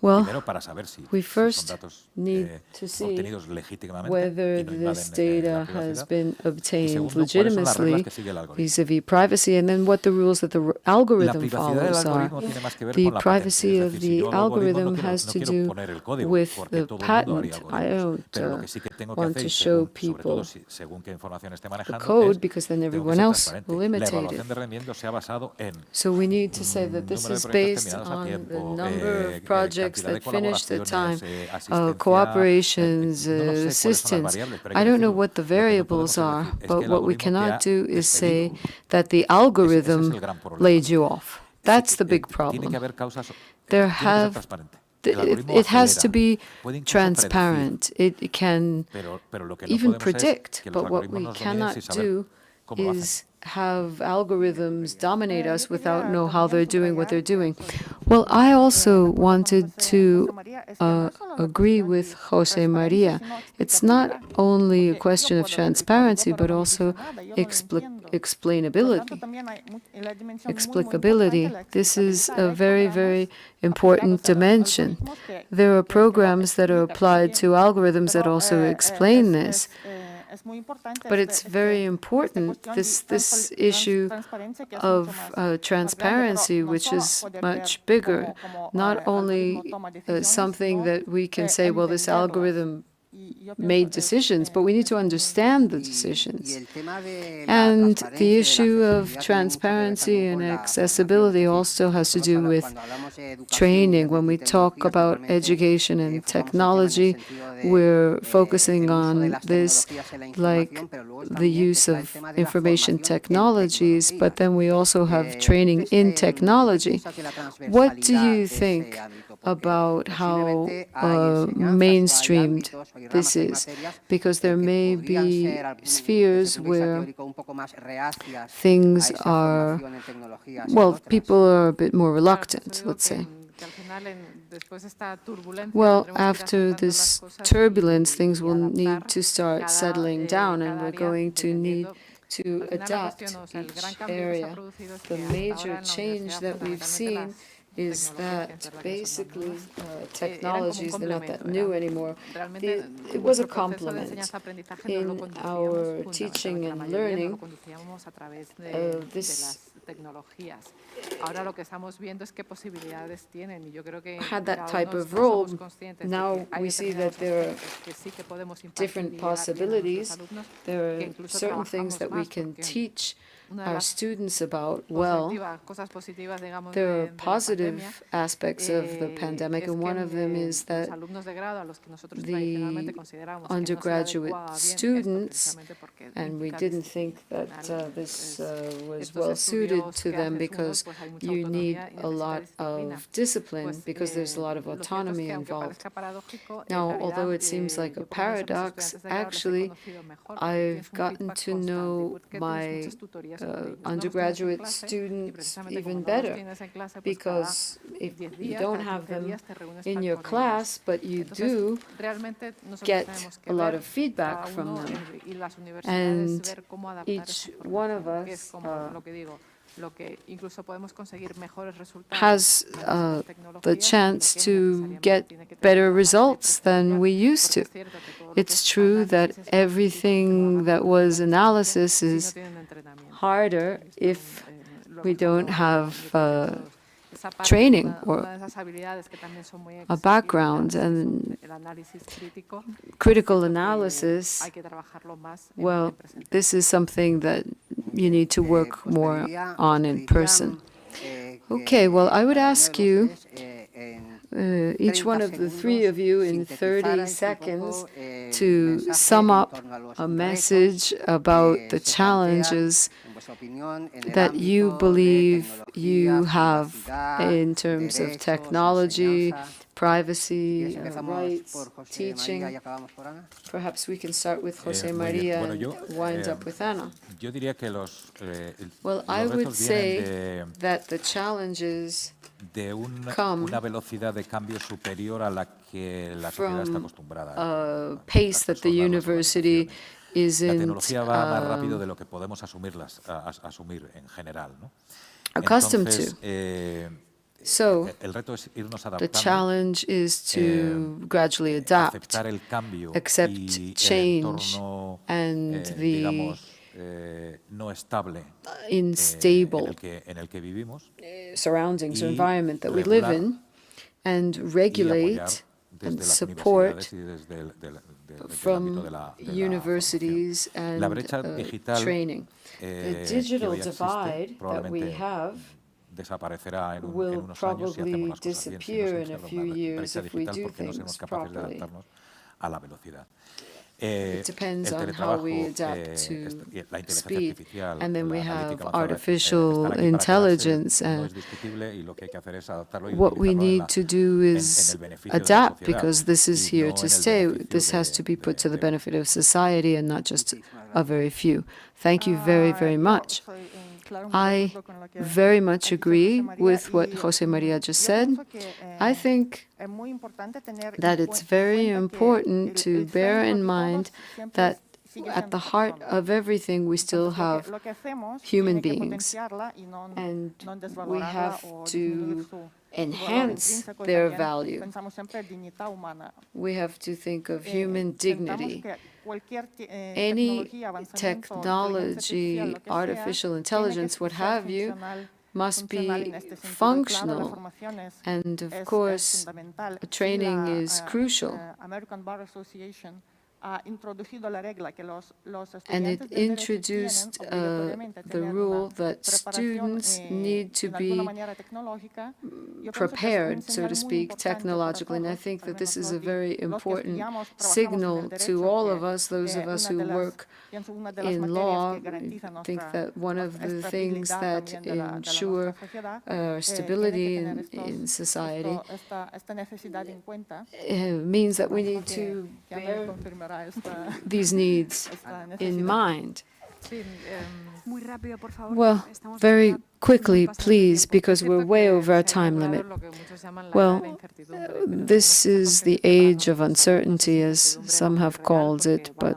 well, Primero, para saber si we son first datos need to see obtenidos legítimamente whether y no this invaden data la has privacidad. been Y obtained segundo, cuáles son las reglas legitimately que sigue el algoritmo. vis-a-vis privacy, and then what the rules that the La algorithm privacidad del follows are. algoritmo tiene más que ver The con la patente. privacy Es of decir, si the yo hago algoritmos, algorithm has no to quiero do poner el código, with porque the todo el mundo haría patent. I algoritmos. don't Pero lo que sí que tengo que want hacer, to y show sobre todo people según qué información esté the manejando, code, es because then tengo que everyone ser else transparente. will La imitate evaluación it. de rendimiento se ha basado en So we need to say that this número de is proyectos based terminados a on the tiempo, number of projects cantidad de that finished at time, colaboraciones, asistencia, cooperations, no sé cuáles son las assistance. variables, pero I hay que don't know decirlo. what the Lo que no variables podemos are, decir es que but el what we algoritmo te cannot ha do is say despedido. that the Ese es algorithm el gran problema. laid you off. That's the big Tiene que problem. haber causas, There tiene que ser have transparente. El algoritmo it has to acelera, be puede incluso transparent. It can predecir, pero lo que no even podemos es predict, que los but what algoritmos we nos dominen cannot sin saber do cómo lo hacen. is have algorithms dominate us without know how they're doing what they're doing. Well, I also wanted to agree with Jose Maria. It's not only a question of transparency, but also explainability. This is a very, very important dimension. There are programs that are applied to algorithms that also explain this. But it's very important, this issue of transparency, which is much bigger, not only something that we can say, well, this algorithm made decisions, but we need to understand the decisions. And the issue of transparency and accessibility also has to do with training. When we talk about education and technology, we're focusing on this, like the use of information technologies, but then we also have training in technology. What do you think about how mainstreamed this is? Because there may be spheres where things are, well, people are a bit more reluctant, let's say. Well, after this turbulence, things will need to start settling down, and we're going to need to adapt each area. The major change that we've seen is that basically technologies, they're not that new anymore. It was a complement in our teaching and learning. This had that type of role. Now we see that there are different possibilities. There are certain things that we can teach our students about. Well, there are positive aspects of the pandemic, and one of them is that the undergraduate students, and we didn't think that this was well suited to them because you need a lot of discipline, because there's a lot of autonomy involved. Now, although it seems like a paradox, actually, I've gotten to know my undergraduate students even better, because if you don't have them in your class, but you do get a lot of feedback from them, and each one of us has the chance to get better results than we used to. It's true that everything that was analysis is harder if we don't have training or a background, and critical analysis, well, this is something that you need to work more on in person. Okay, well, I would ask you, each one of the three of you, in 30 seconds, to sum up a message about the challenges that you believe you have in terms of technology, privacy, rights, teaching. Perhaps we can start with José María and wind up with Ana. Well, I would say that the challenges come from a pace that the university isn't accustomed to. So the challenge is to gradually adapt, accept change, and the unstable surroundings or environment that we live in, and regulate and support from universities and training. The digital divide that we have will probably disappear in a few years if we do things properly. It depends on how we adapt to speed. And then we have artificial intelligence, and what we need to do is adapt, because this is here to stay. This has to be put to the benefit of society and not just a very few. Thank you very, very much. I very much agree with what José María just said. I think that it's very important to bear in mind that at the heart of everything we still have human beings, and we have to enhance their value. We have to think of human dignity. Any technology, artificial intelligence, what have you, must be functional, and of course, training is crucial. And it introduced the rule that students need to be prepared, so to speak, technologically. And I think that this is a very important signal to all of us, those of us who work in law. I think that one of the things that ensure stability in society means that we need to bear these needs in mind. Well, very quickly, please, because we're way over our time limit. Well, this is the age of uncertainty, as some have called it, but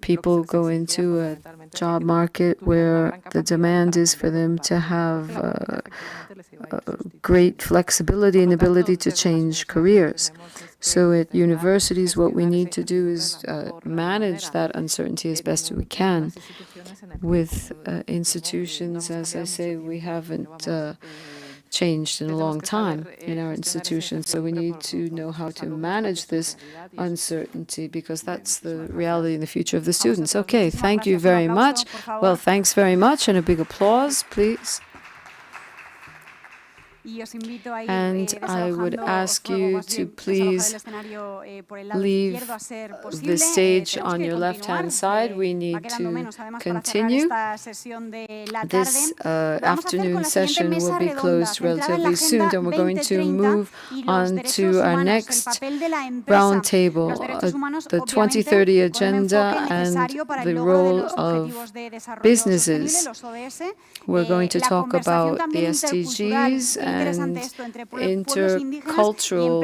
people go into a job market where the demand is for them to have great flexibility and ability to change careers. So at universities, what we need to do is manage that uncertainty as best we can. With institutions, as I say, we haven't changed in a long time in our institutions, so we need to know how to manage this uncertainty, because that's the reality in the future of the students. Okay, thank you very much. Well, thanks very much, and a big applause, please. And I would ask you to please leave the stage on your left-hand side. We need to continue. This afternoon session will be closed relatively soon, and we're going to move on to our next roundtable, the 2030 Agenda and the role of businesses. We're going to talk about the SDGs and intercultural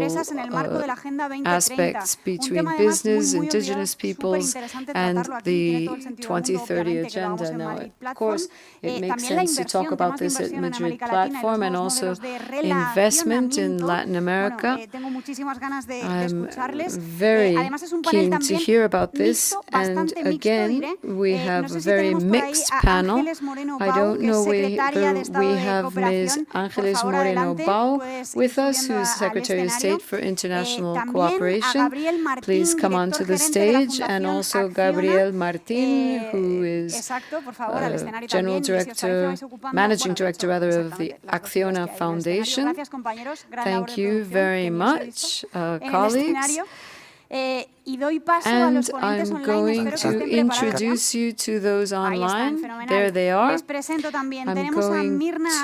aspects between business, indigenous peoples, and the 2030 Agenda. Now, of course, it makes sense to talk about this at Madrid platform and also investment in Latin America. I'm very keen to hear about this. And again, we have a very mixed panel. I don't know whether we have Ms. Ángeles Moreno-Bau with us, who is Secretary of State for International Cooperation. Please come onto the stage. And also Gabriel Martín, who is General Director, Managing Director, rather, of the Acciona Foundation. Thank you very much, colleagues. And I'm going to introduce you to those online. There they are. I'm going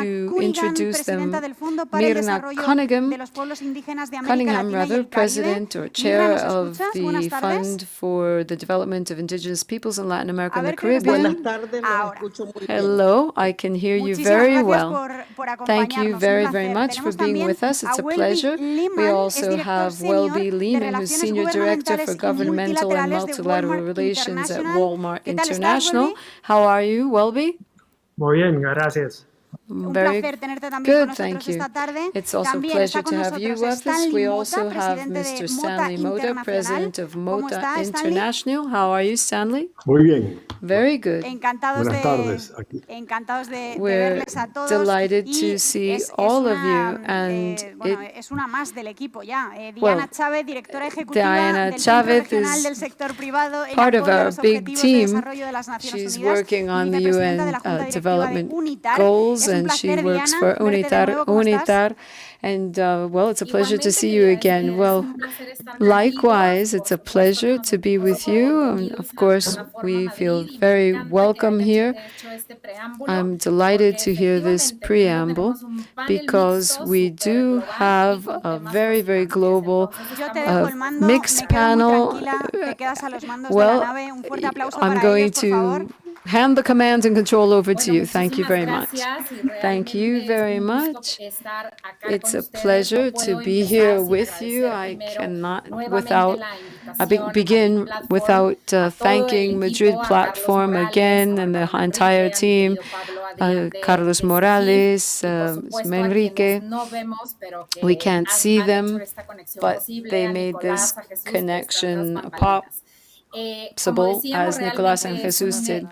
to introduce them. Mirna Cunningham, President or Chair of the Fund for the Development of Indigenous Peoples in Latin America and the Caribbean. Hello, I can hear you very well. Thank you very, very much for being with us. It's a pleasure. We also have Welby Lehman, who's Senior Director for Governmental and Multilateral Relations at Walmart International. How are you, Welby? Muy bien, gracias. Very good, thank you. It's also a pleasure to have you with us. We also have Mr. Stanley Mota, President of Mota International. How are you, Stanley? Muy bien. Very good. Buenas tardes. We're delighted to see all of you, and Diana Chavez is part of our big team. She's working on the UN development goals, and she works for UNITAR. And, well, it's a pleasure to see you again. Well, likewise, it's a pleasure to be with you. And of course, we feel very welcome here. I'm delighted to hear this preamble, because we do have a very, very global mixed panel. Well, I'm going to hand the command and control over to you. Thank you very much. Thank you very much. It's a pleasure to be here with you. I cannot begin without thanking Madrid Platform again and the entire team, Carlos Morales, Enrique. We can't see them, but they made this connection possible, as Nicolás and Jesus did.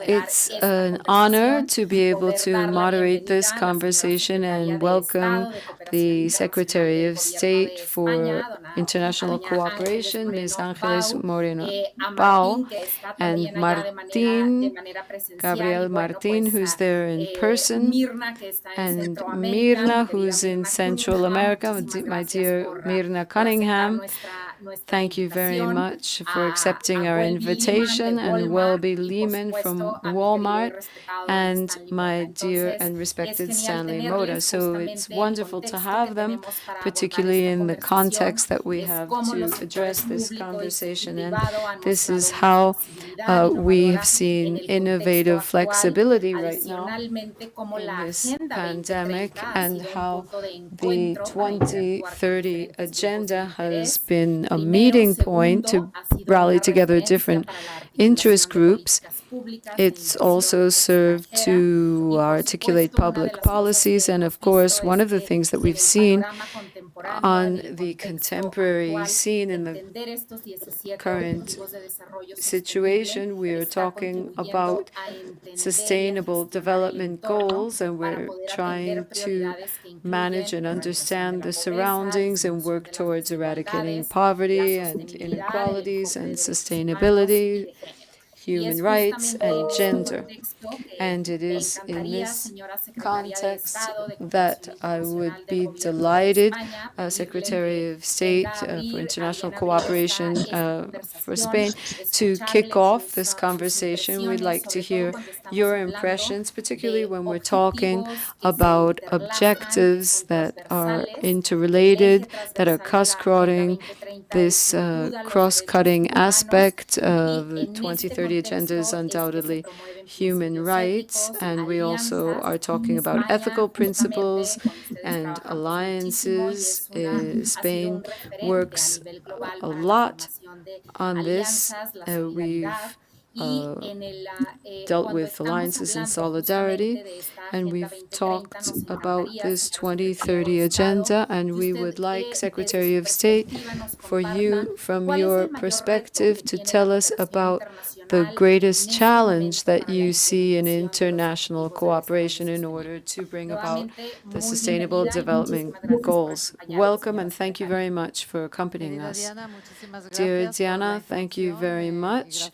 It's an honor to be able to moderate this conversation and welcome the Secretary of State for International Cooperation, Ms. Ángeles Moreno Pau, and Gabriel Martin, who's there in person, and Mirna, who's in Central America, my dear Mirna Cunningham. Thank you very much for accepting our invitation, and Welby Lehman from Walmart, and my dear and respected Stanley Moda. So it's wonderful to have them, particularly in the context that we have to address this conversation. And this is how we have seen innovative flexibility right now in this pandemic, and how the 2030 agenda has been a meeting point to rally together different interest groups. It's also served to articulate public policies. And of course, one of the things that we've seen on the contemporary scene in the current situation, we are talking about sustainable development goals, and we're trying to manage and understand the surroundings and work towards eradicating poverty and inequalities and sustainability, human rights, and gender. And it is in this context that I would be delighted, Secretary of State for International Cooperation for Spain, to kick off this conversation. We'd like to hear your impressions, particularly when we're talking about objectives that are interrelated, that are cross-cutting, this cross-cutting aspect of the 2030 agenda is undoubtedly human rights, and we also are talking about ethical principles and alliances. Spain works a lot on this. We've dealt with alliances and solidarity, and we've talked about this 2030 agenda, and we would like, Secretary of State, for you, from your perspective, to tell us about the greatest challenge that you see in international cooperation in order to bring about the Sustainable Development Goals. Welcome, and thank you very much for accompanying us. Dear Diana, thank you very much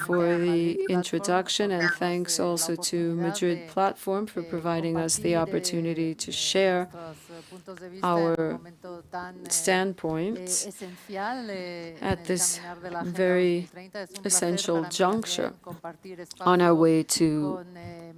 for the introduction, and thanks also to Madrid Platform for providing us the opportunity to share our standpoints at this very essential juncture on our way to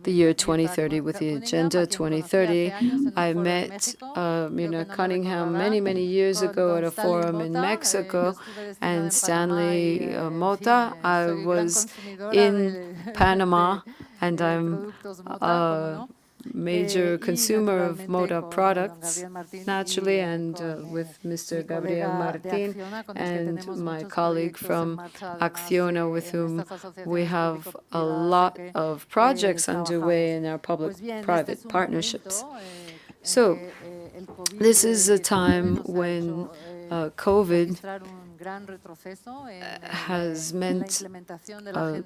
the year 2030 with the Agenda 2030. I met Mirna Cunningham many years ago at a forum in Mexico, and Stanley Mota. I was in Panama, and I'm a major consumer of Moda products, naturally, and with Mr. Gabriel Martin and my colleague from Acciona, with whom we have a lot of projects underway in our public-private partnerships. So this is a time when COVID has meant a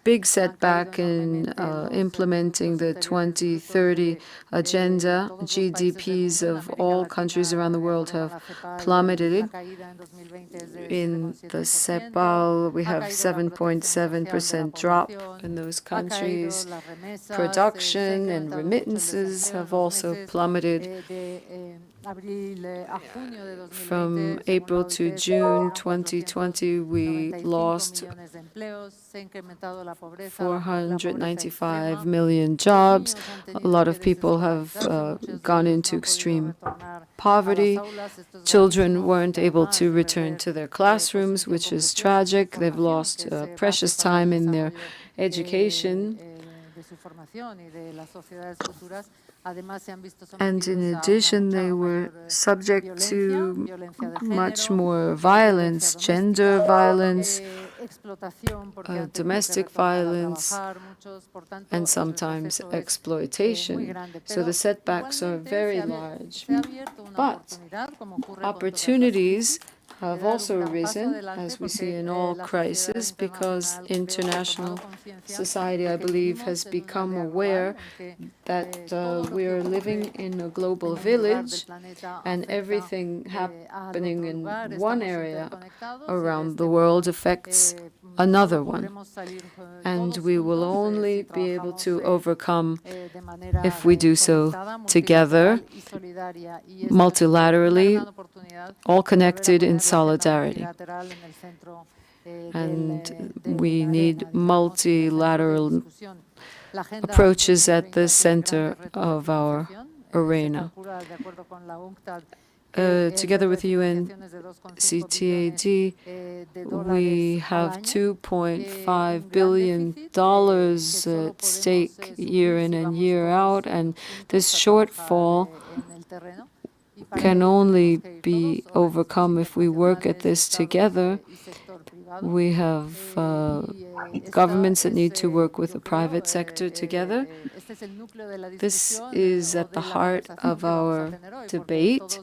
big setback in implementing the 2030 agenda. GDPs of all countries around the world have plummeted. In the CEPAL, we have 7.7% drop in those countries. Production and remittances have also plummeted. From April to June 2020, we lost 495 million jobs. A lot of people have gone into extreme poverty. Children weren't able to return to their classrooms, which is tragic. They've lost precious time in their education. And in addition, they were subject to much more violence, gender violence, domestic violence, and sometimes exploitation. So the setbacks are very large. But opportunities have also arisen, as we see in all crises, because international society, I believe, has become aware that we are living in a global village, and everything happening in one area around the world affects another one. And we will only be able to overcome if we do so together, multilaterally, all connected in solidarity. And we need multilateral approaches at the center of our arena. Together with UNCTAD, we have $2.5 billion at stake year in and year out, and this shortfall can only be overcome if we work at this together. We have governments that need to work with the private sector together. This is at the heart of our debate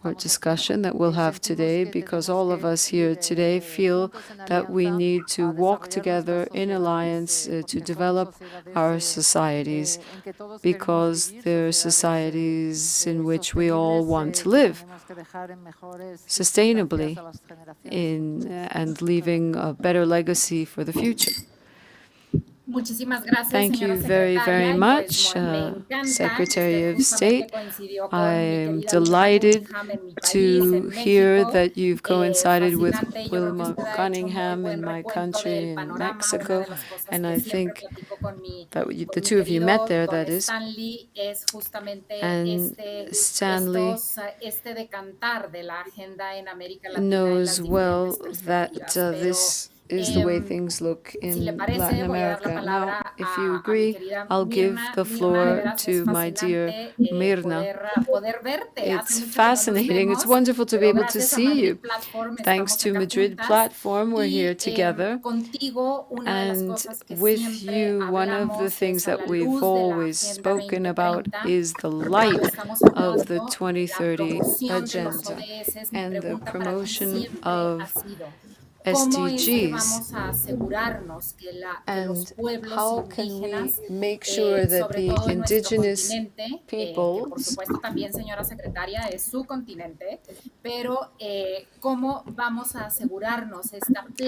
or discussion that we'll have today, because all of us here today feel that we need to walk together in alliance to develop our societies, because they're societies in which we all want to live sustainably and leaving a better legacy for the future. Thank you very, very much, Secretary of State. I'm delighted to hear that you've coincided with Wilma Cunningham in my country, in Mexico, and I think that the two of you met there, that is. And Stanley knows well that this is the way things look in Latin America. Now, if you agree, I'll give the floor to my dear Mirna. It's fascinating. It's wonderful to be able to see you. Thanks to Madrid Platform, we're here together. And with you, one of the things that we've always spoken about is the light of the 2030 agenda and the promotion of SDGs, and how can we make sure that the indigenous peoples,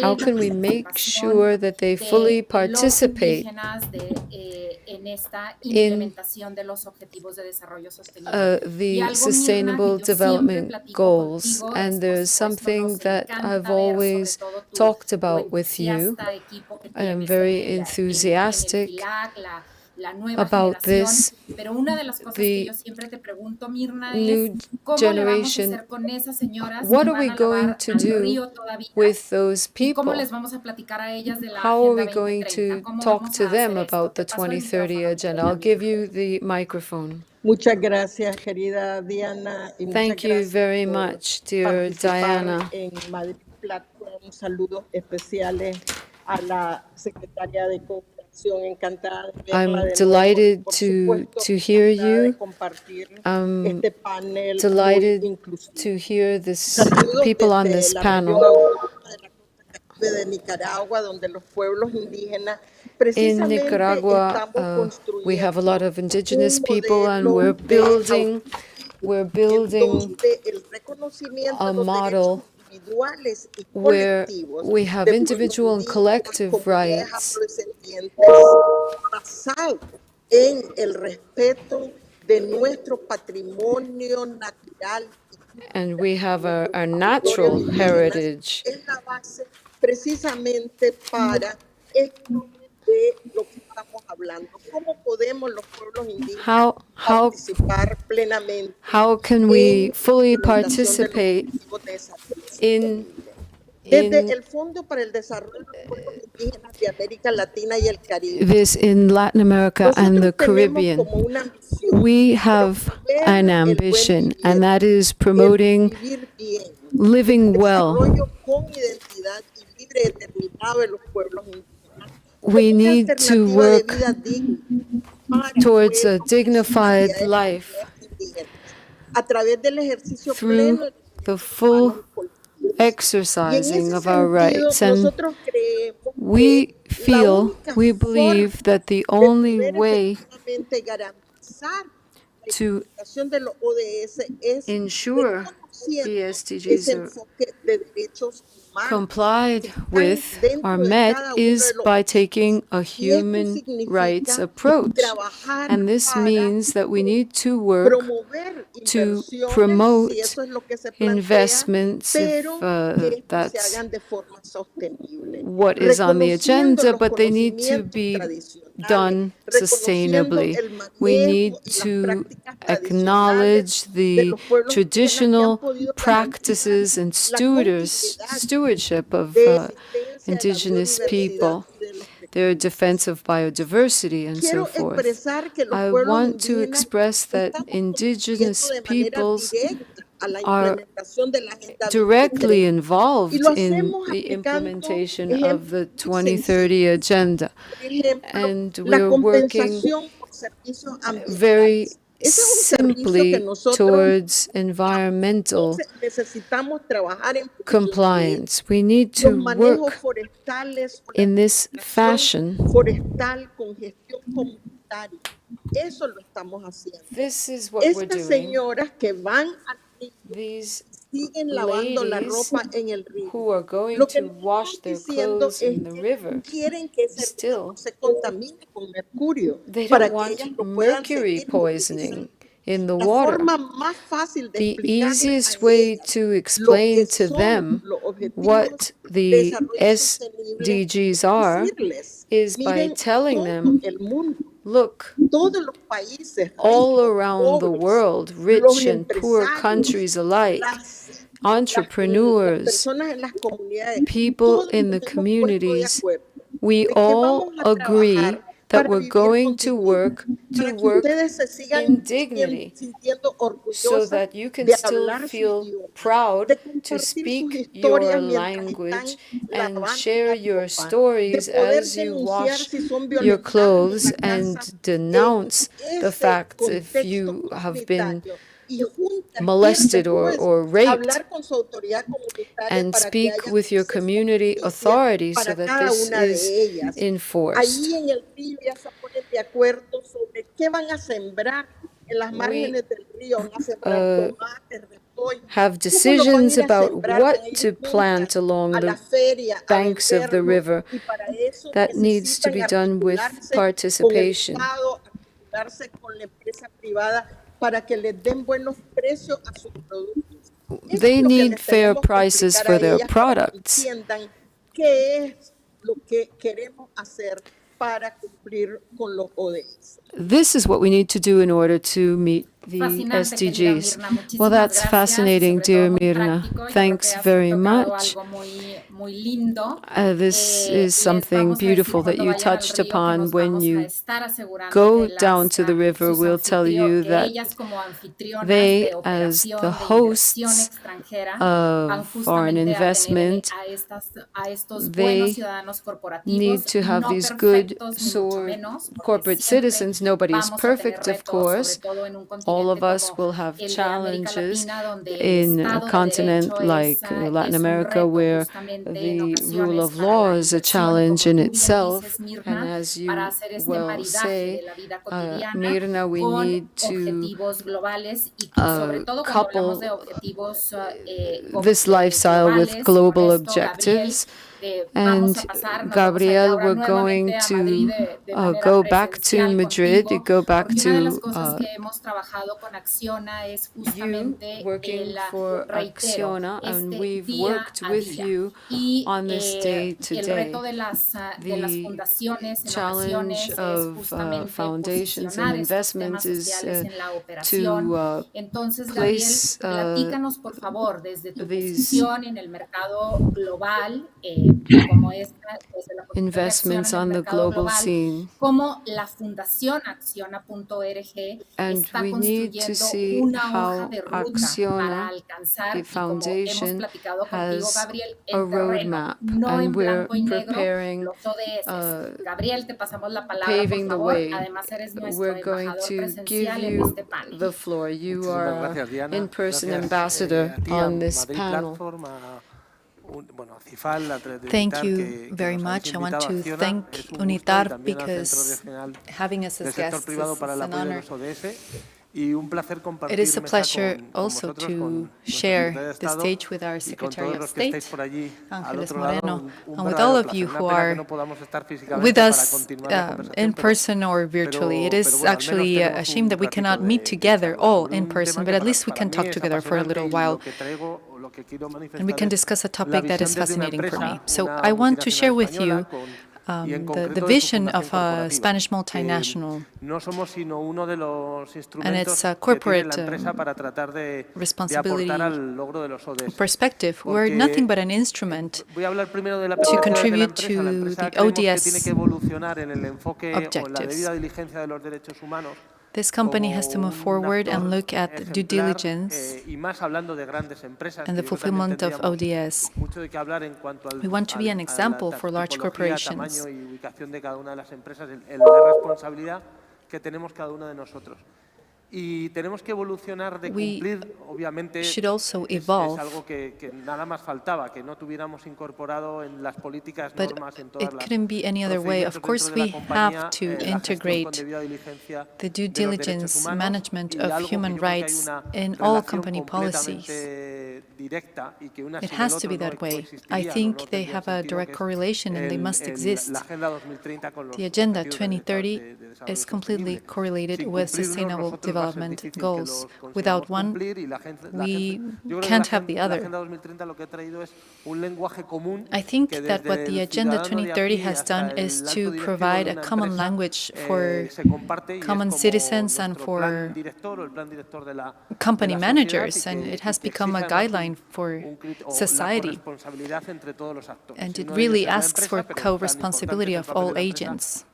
how can we make sure that they fully participate in the Sustainable Development Goals? And there's something that I've always talked about with you, and I'm very enthusiastic about this. The new generation, what are we going to do with those people? How are we going to talk to them about the 2030 agenda? I'll give you the microphone. Thank you very much, dear Diana. I'm delighted to hear you. I'm delighted to hear this people on this panel. In Nicaragua, we have a lot of indigenous people, and we're building a model where we have individual and collective rights and we have our natural heritage. How can we fully participate in this in Latin America and the Caribbean? We have an ambition, and that is promoting living well. We need to work towards a dignified life through the full exercising of our rights. And we believe that the only way to ensure the SDGs are complied with, are met, is by taking a human rights approach. And this means that we need to work to promote investments, if that's what is on the agenda, but they need to be done sustainably. We need to acknowledge the traditional practices and stewardship of indigenous people, their defense of biodiversity, and so forth. I want to express that indigenous peoples are directly involved in the implementation of the 2030 Agenda. And we're working very simply towards environmental compliance. We need to work in this fashion. This is what we're doing. These ladies who are going to wash their clothes in the river, still, they don't want mercury poisoning in the water. The easiest way to explain to them what the SDGs are is by telling them, look, all around the world, rich and poor countries alike, entrepreneurs, people in the communities, we all agree that we're going to work in dignity so that you can still feel proud to speak your language and share your stories as you wash your clothes and denounce the fact if you have been molested or raped, and speak with your community authorities so that this is enforced. We have decisions about what to plant along the banks of the river. That needs to be done with participation. They need fair prices for their products. This is what we need to do in order to meet the SDGs. Well, that's fascinating, dear Mirna. Thanks very much. This is something beautiful that you touched upon. When you go down to the river, we'll tell you that they, as the hosts of foreign investment, they need to have these good corporate citizens. Nobody is perfect, of course. All of us will have challenges in a continent like Latin America, where the rule of law is a challenge in itself. And as you well say, Mirna, we need to couple this lifestyle with global objectives. And Gabriel, we're going to go back to Madrid, go back to you working for Acciona, and we've worked with you on this day today. The challenge of foundations and investments is to place these investments on the global scene. And we need to see how Acciona, the foundation, has a roadmap, and we're preparing, paving the way. We're going to give you the floor. You are an in-person ambassador on this panel. Thank you very much. I want to thank UNITAR because having us as guests is an honor. It is a pleasure also to share the stage with our Secretary of State, Ángeles Moreno, and with all of you who are with us in person or virtually. It is actually a shame that we cannot meet together all in person, but at least we can talk together for a little while. And we can discuss a topic that is fascinating for me. So I want to share with you the vision of a Spanish multinational and its corporate responsibility perspective. We're nothing but an instrument to contribute to the ODS objectives. This company has to move forward and look at due diligence and the fulfillment of ODS. We want to be an example for large corporations. We should also evolve, but it couldn't be any other way. Of course, we have to integrate the due diligence management of human rights in all company policies. It has to be that way. I think they have a direct correlation and they must exist. The Agenda 2030 is completely correlated with sustainable development goals. Without one, we can't have the other. I think that what the Agenda 2030 has done is to provide a common language for common citizens and for company managers, and it has become a guideline for society. And it really asks for co-responsibility of all agents,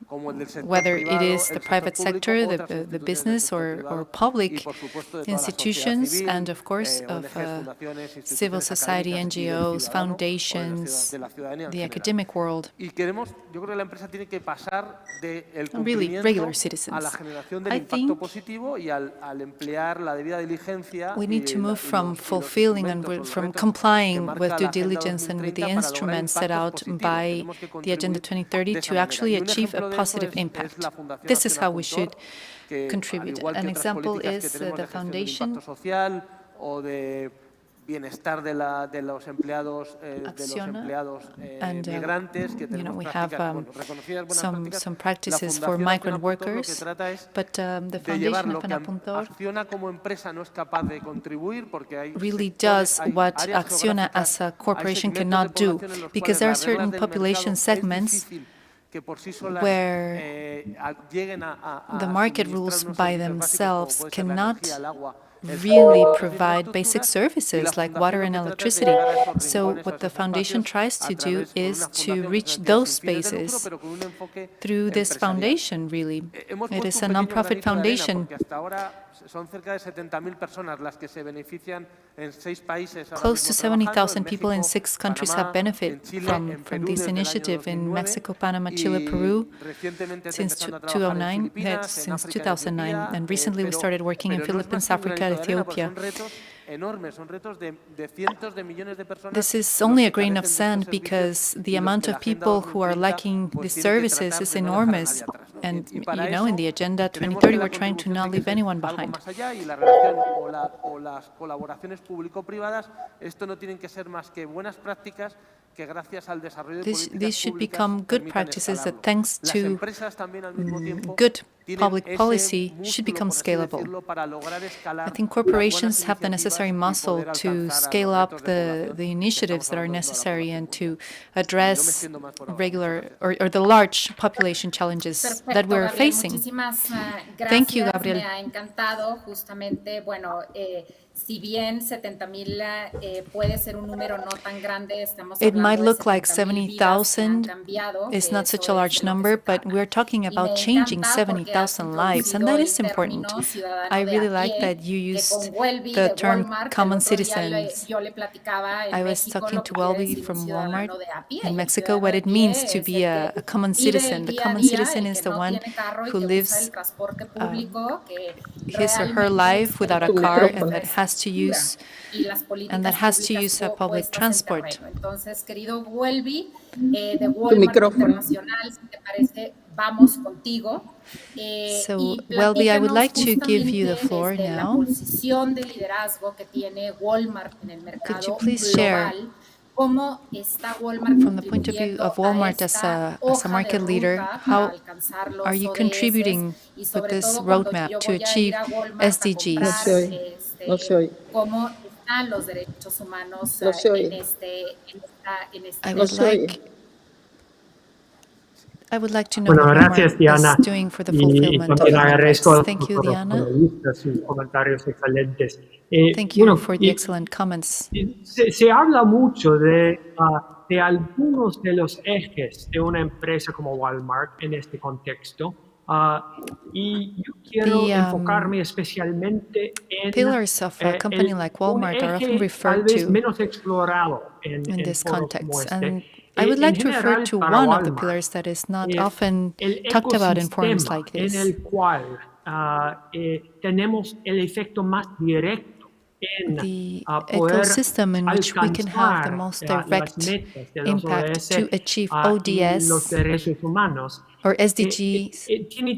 whether it is the private sector, the business, or public institutions, and of course of civil society, NGOs, foundations, the academic world, and really regular citizens. I think we need to move from fulfilling and from complying with due diligence and with the instruments set out by the Agenda 2030 to actually achieve a positive impact. This is how we should contribute. An example is the foundation Acciona, and we have some practices for migrant workers, but the foundation of Anapuntor really does what Acciona as a corporation cannot do, because there are certain population segments where the market rules by themselves cannot really provide basic services like water and electricity. So what the foundation tries to do is to reach those spaces through this foundation, really. It is a non-profit foundation. Close to 70,000 people in 6 countries have benefited from this initiative in Mexico, Panama, Chile, Peru since 2009, and recently we started working in Philippines, Africa, Ethiopia. This is only a grain of sand because the amount of people who are lacking these services is enormous. And, in the Agenda 2030, we're trying to not leave anyone behind. These should become good practices that, thanks to good public policy, should become scalable. I think corporations have the necessary muscle to scale up the initiatives that are necessary and to address regular or the large population challenges that we're facing. Thank you, Gabriel. It might look like 70,000 is not such a large number, but we're talking about changing 70,000 100,000 lives, and that is important. I really like that you used the term common citizens. I was talking to Welby from Walmart in Mexico, what it means to be a common citizen. The common citizen is the one who lives his or her life without a car and that has to use public transport. So, Welby, I would like to give you the floor now. Could you please share, from the point of view of Walmart as a market leader, how are you contributing with this roadmap to achieve SDGs? I would like to know what gracias, Walmart Diana. is doing for the fulfillment of También human rights. agradezco Thank you, a los Diana. panelistas sus comentarios excelentes. Thank you for the excellent comments. Se habla mucho de algunos de los ejes de una empresa como Walmart en este contexto. Y yo quiero enfocarme especialmente en pillars of a company like Walmart are often referred to menos explorado en this context. And I would like to refer to one of the pillars that is not often talked about in forums like this. En el cual tenemos el efecto más directo the ecosystem in which we can have the most direct impact to achieve ODS or SDGs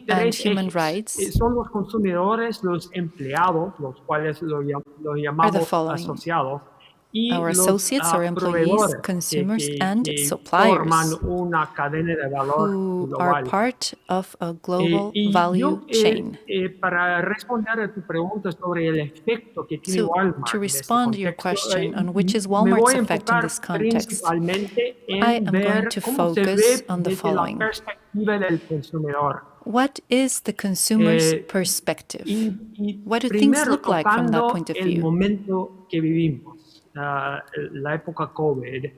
and human rights son los consumidores, los empleados, los cuales lo llamamos asociados, our associates or employees, consumers, and suppliers who are part of a global value chain. So, to respond to your question on which is Walmart's effect in this context, I am going to focus on the following. What is the consumer's perspective? What do things look like from that point of view? La época COVID.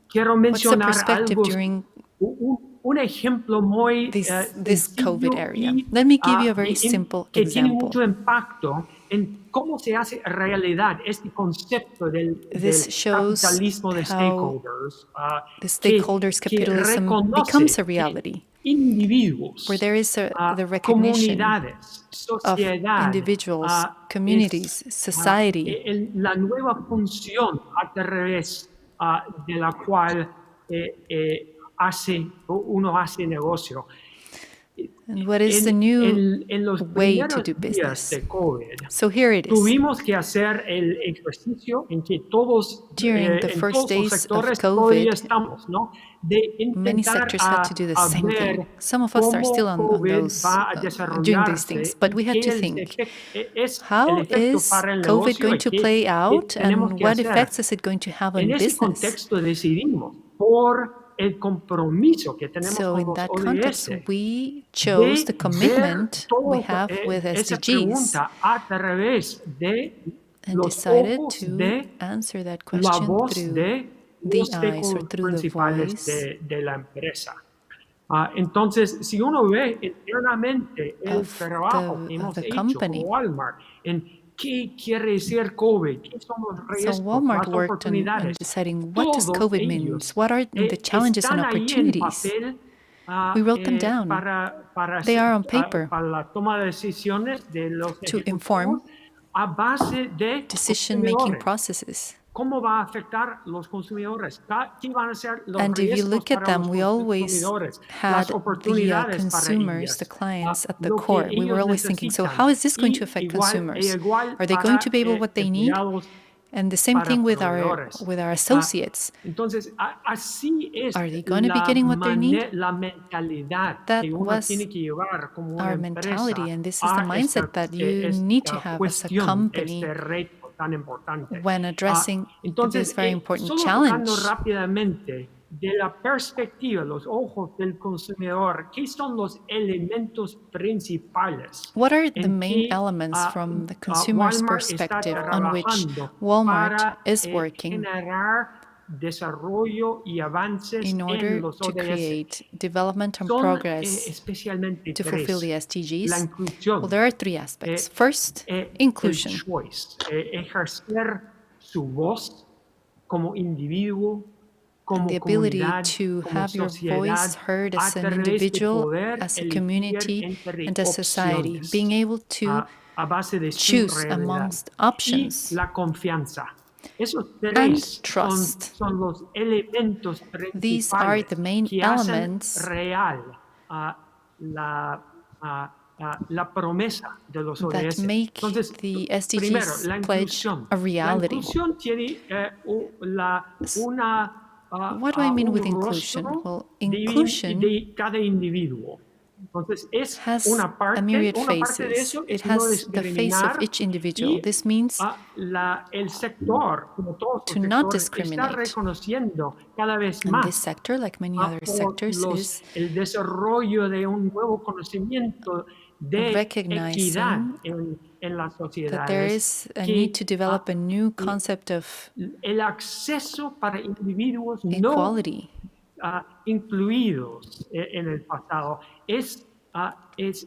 Quiero mencionar algo, un ejemplo muy this COVID area. Let me give you a very simple que example. Tiene mucho impacto en cómo se hace realidad este concepto del capitalismo de stakeholders. The stakeholders capitalism becomes a reality. Where there is the recognition of individuals, communities, society. La nueva función a través de la cual uno hace negocio. And what is the new way to do business? So here it is. Tuvimos que hacer el ejercicio en que todos, during the first days of COVID, many sectors had to do the same thing. Some of us are still on those doing these things, but we had to think, how is COVID going to play out and what effects is it going to have on business? So in that context, we chose the commitment we have with SDGs and decided to answer that question through the eyes or through the voice entonces, si uno ve internamente el trabajo que hemos hecho con Walmart en ¿qué quiere decir COVID? ¿Qué son los riesgos, so Walmart worked on deciding what does COVID mean? What are the challenges and opportunities? We wrote them down. They are on paper to inform decision-making processes. ¿Cómo va a afectar los consumidores? ¿Qué van a ser los and if you look at them, we always had the consumers, the clients at the core. We were always thinking, so how is this going to affect consumers? Are they going to be able what they need? And the same thing with our associates. Are they going to be getting what they need? That was our mentality, and this is the mindset that you need to have as a company when addressing this very important challenge. De la perspectiva, los ojos del consumidor, ¿qué son los elementos principales? What are the main elements from the consumer's perspective on which Walmart is working desarrollo y avances in order en los to ODS create development and son progress especialmente to fulfill the la SDGs? inclusión, Well, there are three aspects. First, el inclusion, choice, ejercer su voz como individuo, and the como ability comunidad, to como have your sociedad, voice heard a as an través de individual, poder as a elegir community, entre and as society, opciones being able to a base de su choose realidad. amongst Y options. la confianza. Esos And tres trust. son los elementos These are principales the main que hacen elements real la promesa de los that ODS. make Entonces, the primero, SDGs la pledge inclusión. a La reality. inclusión tiene What do I mean with un inclusion? rostro Well, inclusion de cada individuo. Entonces, es has una a parte myriad de faces. eso It es no has the face of discriminar each individual. y This means el sector, como todos to los not sectores, está discriminate. reconociendo cada vez And this más sector, like many other sectors, is el desarrollo de un nuevo conocimiento de equidad recognizing en las that there sociedades, is a need to develop a new concept of el acceso para individuos no equality, incluidos en el pasado es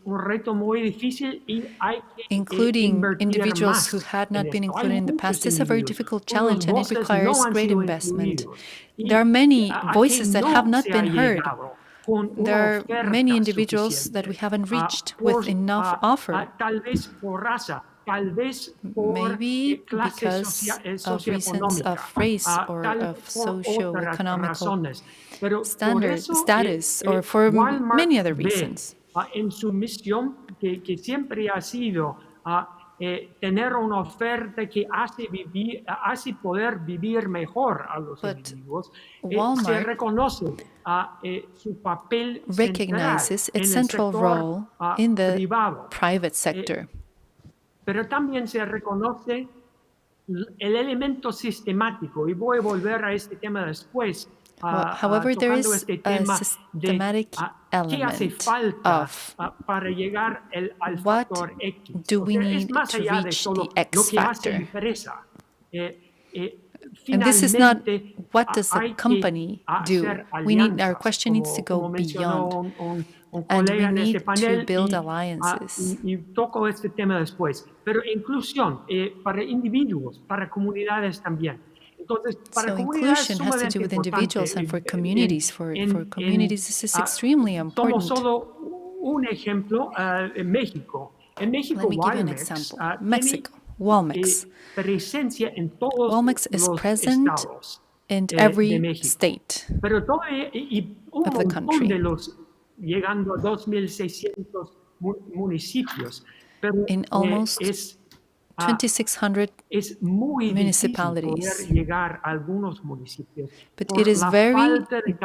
un reto muy difícil y hay que including invertir individuals más who had en not been esto. included Hay in the muchos past. This is a very individuos difficult cuyas challenge, and it voces requires no han great sido investment. incluidos. Y There are many a voices que that no have not se ha been heard. llegado con una There are oferta many individuals suficiente. that we haven't reached Por, with enough offer. Tal vez por raza, tal vez por Maybe clase because of reasons socioeconómica, of race or tal of vez por otras socio-economical razones. Pero por standard eso, status, or for Walmart many other ve, reasons. En su misión, que siempre ha sido tener una oferta que hace poder vivir mejor a los But individuos, se Walmart reconoce su papel recognizes central its en el central sector role in the privado. private sector. Pero también se reconoce el elemento sistemático, y voy a volver a este tema después, However, there tocando is este a tema systematic qué hace element falta of para llegar al what factor X. do we Es need más to allá de reach solo the X lo que hace factor. empresa. And this is not Finalmente, what does the hay que company do. hacer We need, our alianzas, question needs to go como mencionó beyond. un And colega we en este need panel, to build alliances. y toco este tema después. Pero inclusión para individuos, para comunidades también. Entonces, para So comunidades inclusion has to do with individuals and for communities. For communities, this is extremely Tomo important. solo un ejemplo en México. En México, Let me give you an Walmex example. tiene Mexico, Walmex. Presencia en todos Walmex is los present estados in de every México. state Pero todavía, y un of the montón country. de los, llegando a 2.600 municipios. Pero In almost es 2,600 muy municipalities. difícil poder llegar a algunos municipios. But por it is la very falta de difficult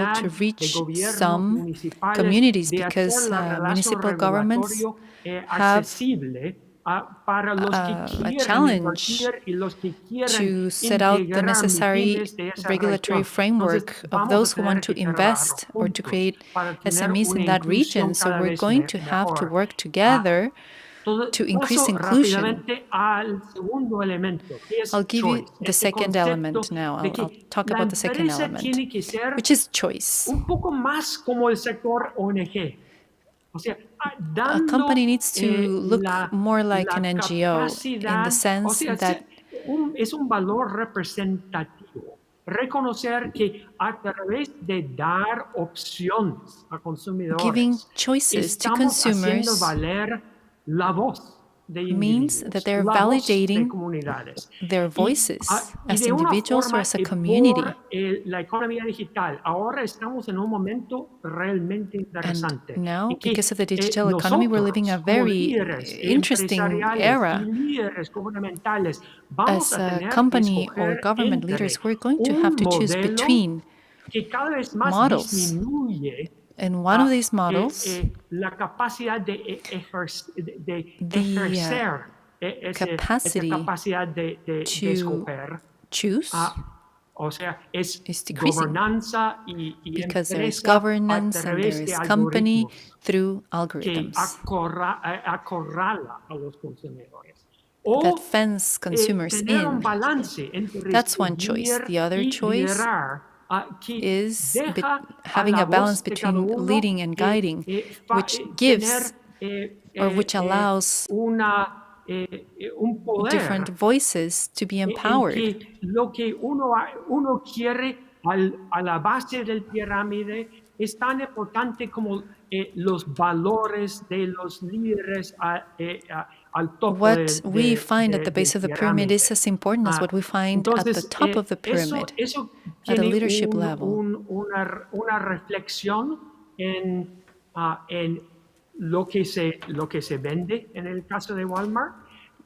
capacidad to de reach gobiernos some municipales communities de hacer because la relación municipal governments regulatorio, have accesible para los que a quieren challenge invertir y los que quieren to set out the integrar necessary MIPYMES de esa regulatory región. framework Entonces, of vamos those a who tener want to que trabajar invest or to juntos create para tener SMEs in una that region. inclusión So cada we're vez going to have to mejor. work together to increase Paso inclusion. rápidamente al segundo elemento, que es I'll give you choice, the este second concepto element now. de I'll que talk la about the second empresa element, tiene que ser which is choice. un poco más como el sector ONG. O sea, A dando company needs to look more like la an NGO in capacidad, the sense that es un valor representativo. Reconocer que a través de dar opciones a consumidores, giving choices to estamos haciendo consumers valer la voz de means individuos, that they're la voz de validating comunidades. their voices Y as de una individuals forma, or as a community. por la economía digital, ahora estamos en un momento realmente interesante. And now, y que, because of the digital economy, we're living a very interesting era. Líderes gubernamentales, vamos As a a tener company que or government entre leaders, we're going to have to choose between que cada vez más models. disminuye And one of these models, la capacidad de the capacity esa capacidad de to escoger, choose, o sea, es is decreasing. gobernanza y Because there is empresa governance a and través there de is company algoritmos through que algorithms. acorrala a los consumidores. that fence consumers in. That's one choice. The other choice is having a balance between leading and guiding, which gives or which allows different voices to be empowered. Lo que uno quiere a la base del pirámide es tan importante como los valores de los líderes al topo What we find at the base of the pyramid is as important as what we find at the top of the pyramid, at a leadership level. Una reflexión en lo que se vende en el caso de Walmart.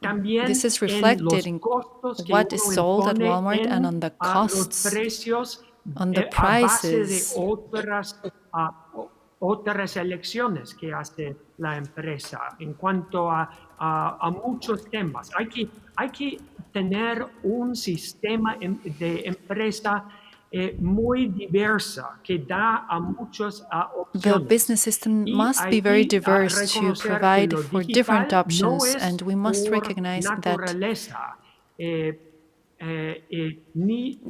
También this is reflected in what is sold at Walmart and on the costs, on the prices. Otras elecciones que hace la empresa en cuanto a muchos temas. Hay que tener un sistema de empresa muy diversa que da a muchas opciones. The business system must be very diverse to provide for different options, and we must recognize that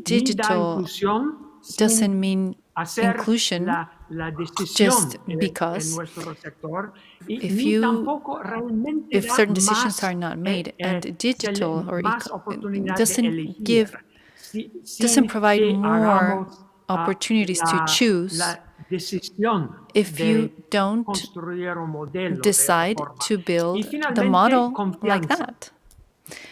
digital doesn't mean inclusion just because if certain decisions are not made, and digital or doesn't provide more opportunities to choose if you don't decide to build the model like that.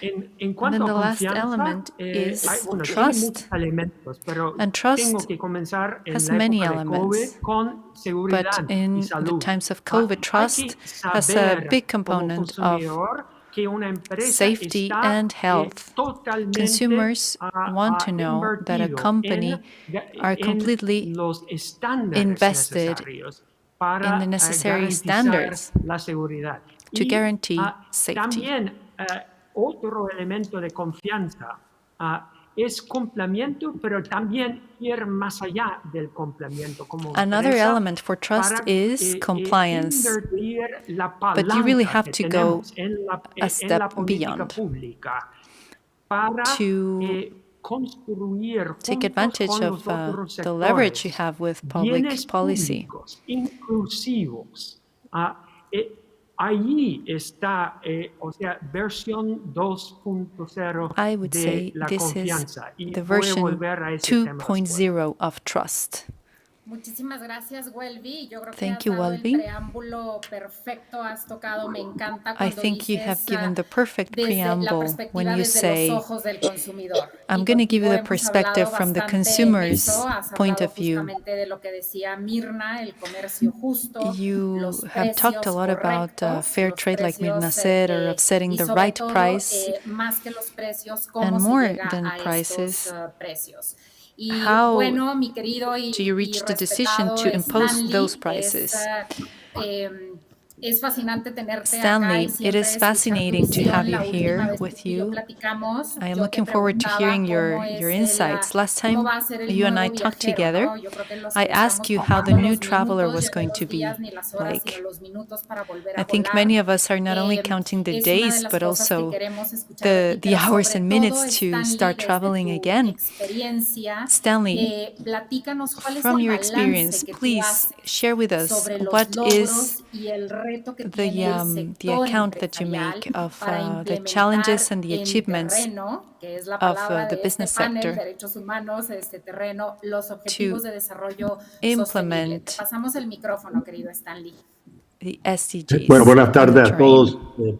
And then the last element is trust. And trust has many elements, but in the times of COVID, trust has a big component of safety and health. Consumers want to know that a company are completely invested in the necessary standards to guarantee safety. Otro elemento de confianza es cumplimiento, pero también ir más allá del cumplimiento. Another element for trust is compliance, but you really have to go a step beyond to take advantage of the leverage you have with public policy. Allí está, versión 2.0 I would say this is the version 2.0 of trust. Muchísimas gracias, Welby. Yo creo que Thank you, has dado el Welby. preámbulo perfecto, has tocado, me encanta I cuando think you have given the perfect desde la preamble perspectiva when you desde say, los ojos del consumidor. I'm Y going to give you the contigo hemos perspective hablado from the bastante en consumer's eso, has point hablado of view. justamente de lo que decía Mirna, el comercio justo, You los have talked a precios lot about correctos, fair los trade, like Mirna precios, said, or of setting y the sobre right todo, price. más que los precios, And cómo se more llega than a prices, estos precios. Y how bueno, mi querido do you reach the decision to impose Stanley, those prices? Es fascinante tenerte Stanley, acá y it is fascinating to have you here with you. I am looking forward to hearing your insights. Last time you and I talked together, I asked you how the new traveler was going to be like. I think many of us are not only counting the days, but also the hours and minutes to start traveling again. Stanley, from your experience, please share with us what is the account that you make of the challenges and the achievements of the business sector to implement the SDGs. Bueno, buenas tardes a todos.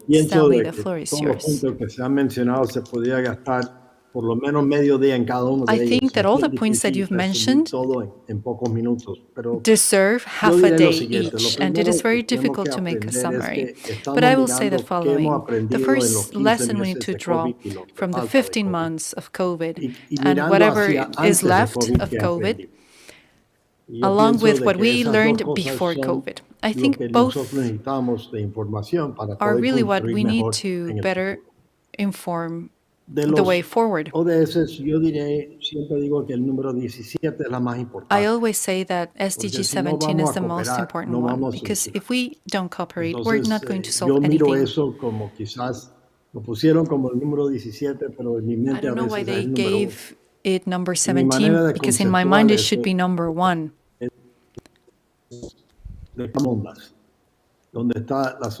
Pienso Stanley, de the que floor is todos los yours. puntos que se han mencionado se podría gastar por lo menos medio día en cada uno de ellos. I think that all Es the points that difícil you've resumir mentioned todo en pocos minutos, pero deserve half yo a diré lo day siguiente, lo each, and it primero is very que tenemos difficult que to make a aprender es summary. que estamos But I will say the mirando qué hemos following. The aprendido en los first 15 lesson we need meses to de draw COVID y lo que from the falta de 15 COVID. months of COVID Y and mirando whatever hacia is antes de left COVID, of ¿qué COVID, aprendimos? Y yo along pienso with de what que we esas dos learned cosas before son COVID. I lo think que both nosotros necesitamos de información para are poder really what construir we need mejor to en el better futuro. inform De the los way forward. ODS, yo diré, siempre digo que el número 17 es la más I importante. always say that SDG Porque si no 17 vamos is a the most cooperar, important no one, vamos a because solucionar. if we don't cooperate, we're Entonces, not going to yo solve miro anything. eso como quizás Lo pusieron como el número 17, pero en mi I mente a don't know why veces es they el número 1. gave it number En mi manera 17, de because in my mind it conceptual should be number 1. de ondas, donde está la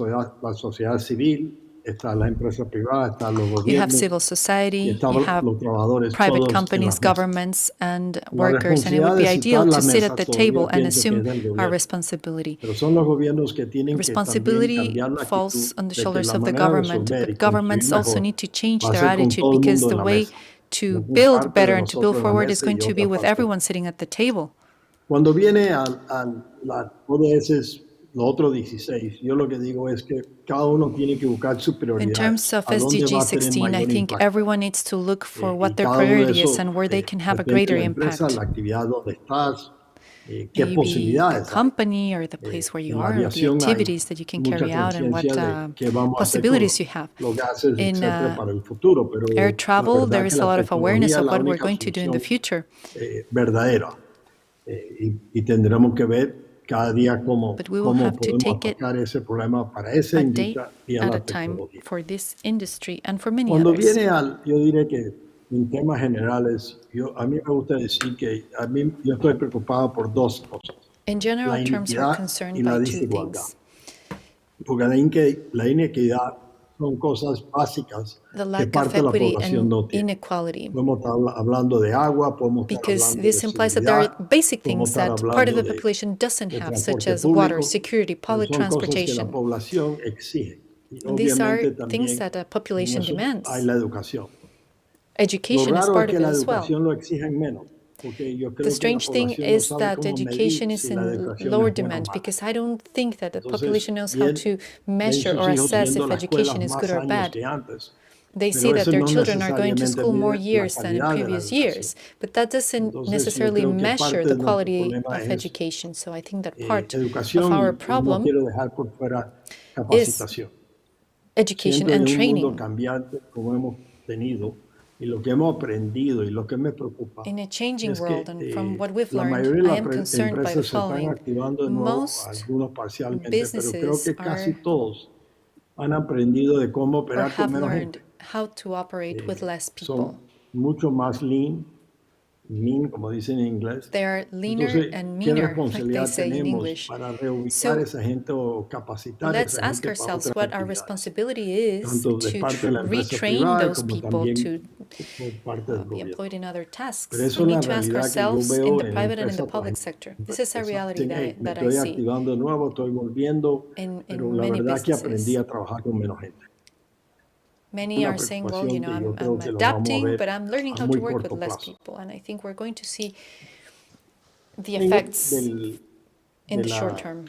sociedad civil, está la empresa privada, están los You have gobiernos civil y society, están you have los trabajadores, private todos en companies, las mesas. governments, and La workers, and it would responsabilidad be de ideal citar to la sit at mesa the todavía table and pienso que assume es del our gobierno, responsibility. pero son los gobiernos que tienen que también Responsibility cambiar la falls actitud on the de que shoulders la of the manera de government, resolver y but construir governments also mejor need to change va a their ser con attitude, todo el because mundo the en la way mesa. to No con build parte better de and to build nosotros en la forward is mesa going y to be otra with parte. everyone sitting at the table. Cuando viene a las ODS, los otros 16, yo lo que digo es que cada uno tiene que buscar sus In prioridades, terms of a dónde va SDG a tener 16, I mayor think impacto. everyone needs to look for Y what their cada uno de priority is esos and where they can have a depende de greater la empresa, impact. la actividad donde estás, qué Maybe the posibilidades hay. company or the place where you En la are, or the aviación hay activities that you can mucha carry out, and what conciencia de qué vamos a hacer con possibilities you have. los gases, In etcétera, para el futuro, pero air la travel, there verdad que is a la lot of awareness tecnología es of la what we're única going to do in the solución future. verdadera. Y tendremos que ver cada día cómo But we will podemos have to take it atacar ese problema para esa a day industria y a at la a time tecnología. for this industry and for many Cuando others. viene yo diré que en temas generales, a mí me gusta decir que yo estoy preocupado por dos cosas, In general la terms, we're iniquidad concerned y la by two desigualdad. things: Porque la inequidad son cosas básicas the que lack of parte de la equity población and no tiene. inequality, Podemos estar hablando de agua, podemos estar because hablando this de implies that there are seguridad, basic podemos things estar that part of hablando the population doesn't de have, such transporte as water, público, security, pero public son cosas que la transportation. población exige. Y And these are obviamente things también that a en population eso hay demands. la educación. Lo Education is raro es part of que it la as well. educación lo exigen menos, porque yo The creo que la strange thing población no is sabe that cómo education medir is si la in educación lower es buena o demand, mala. because I don't think that the Entonces, population knows how to ven measure sus or hijos assess yendo a if la escuela education is good más or años bad. que antes, They pero see that eso their no children are going to necesariamente school more mide la years than in calidad de la previous educación. years, but that doesn't Entonces, yo necessarily creo que measure parte the de nuestro quality problema of es education. So I think that part of educación our y no problem quiero dejar por fuera is capacitación. education Siempre and en un mundo training. cambiante como hemos tenido y lo que hemos aprendido y lo que me preocupa In a changing es world, que and from what we've la learned, mayoría de I las am concerned by the empresas se están following. activando de nuevo, Most algunos parcialmente, pero creo businesses que casi are todos han aprendido de cómo or operar con have menos learned gente. how to operate with less people. Son mucho más lean, como dicen en inglés. They are leaner Entonces, and ¿qué meaner, like they responsabilidad say in tenemos English. para reubicar So a esa gente o capacitar a let's esa ask gente para ourselves otras what our actividades? responsibility is Tanto de to parte de la empresa retrain privada those como people también to por parte del be gobierno. employed in other tasks. Pero eso We es need una to ask realidad que yo ourselves in veo the en private and in the empresas. public sector. This is a reality Dicen, hey, me that I estoy see activando de nuevo, estoy volviendo, pero in la many verdad es que aprendí businesses. a trabajar con menos gente. Many Una are saying, well, you preocupación know, que yo I'm creo que lo vamos a adapting, ver but I'm learning a how to muy work with corto less plazo. people. And I think we're going to see the En effects del, in de the short la, term.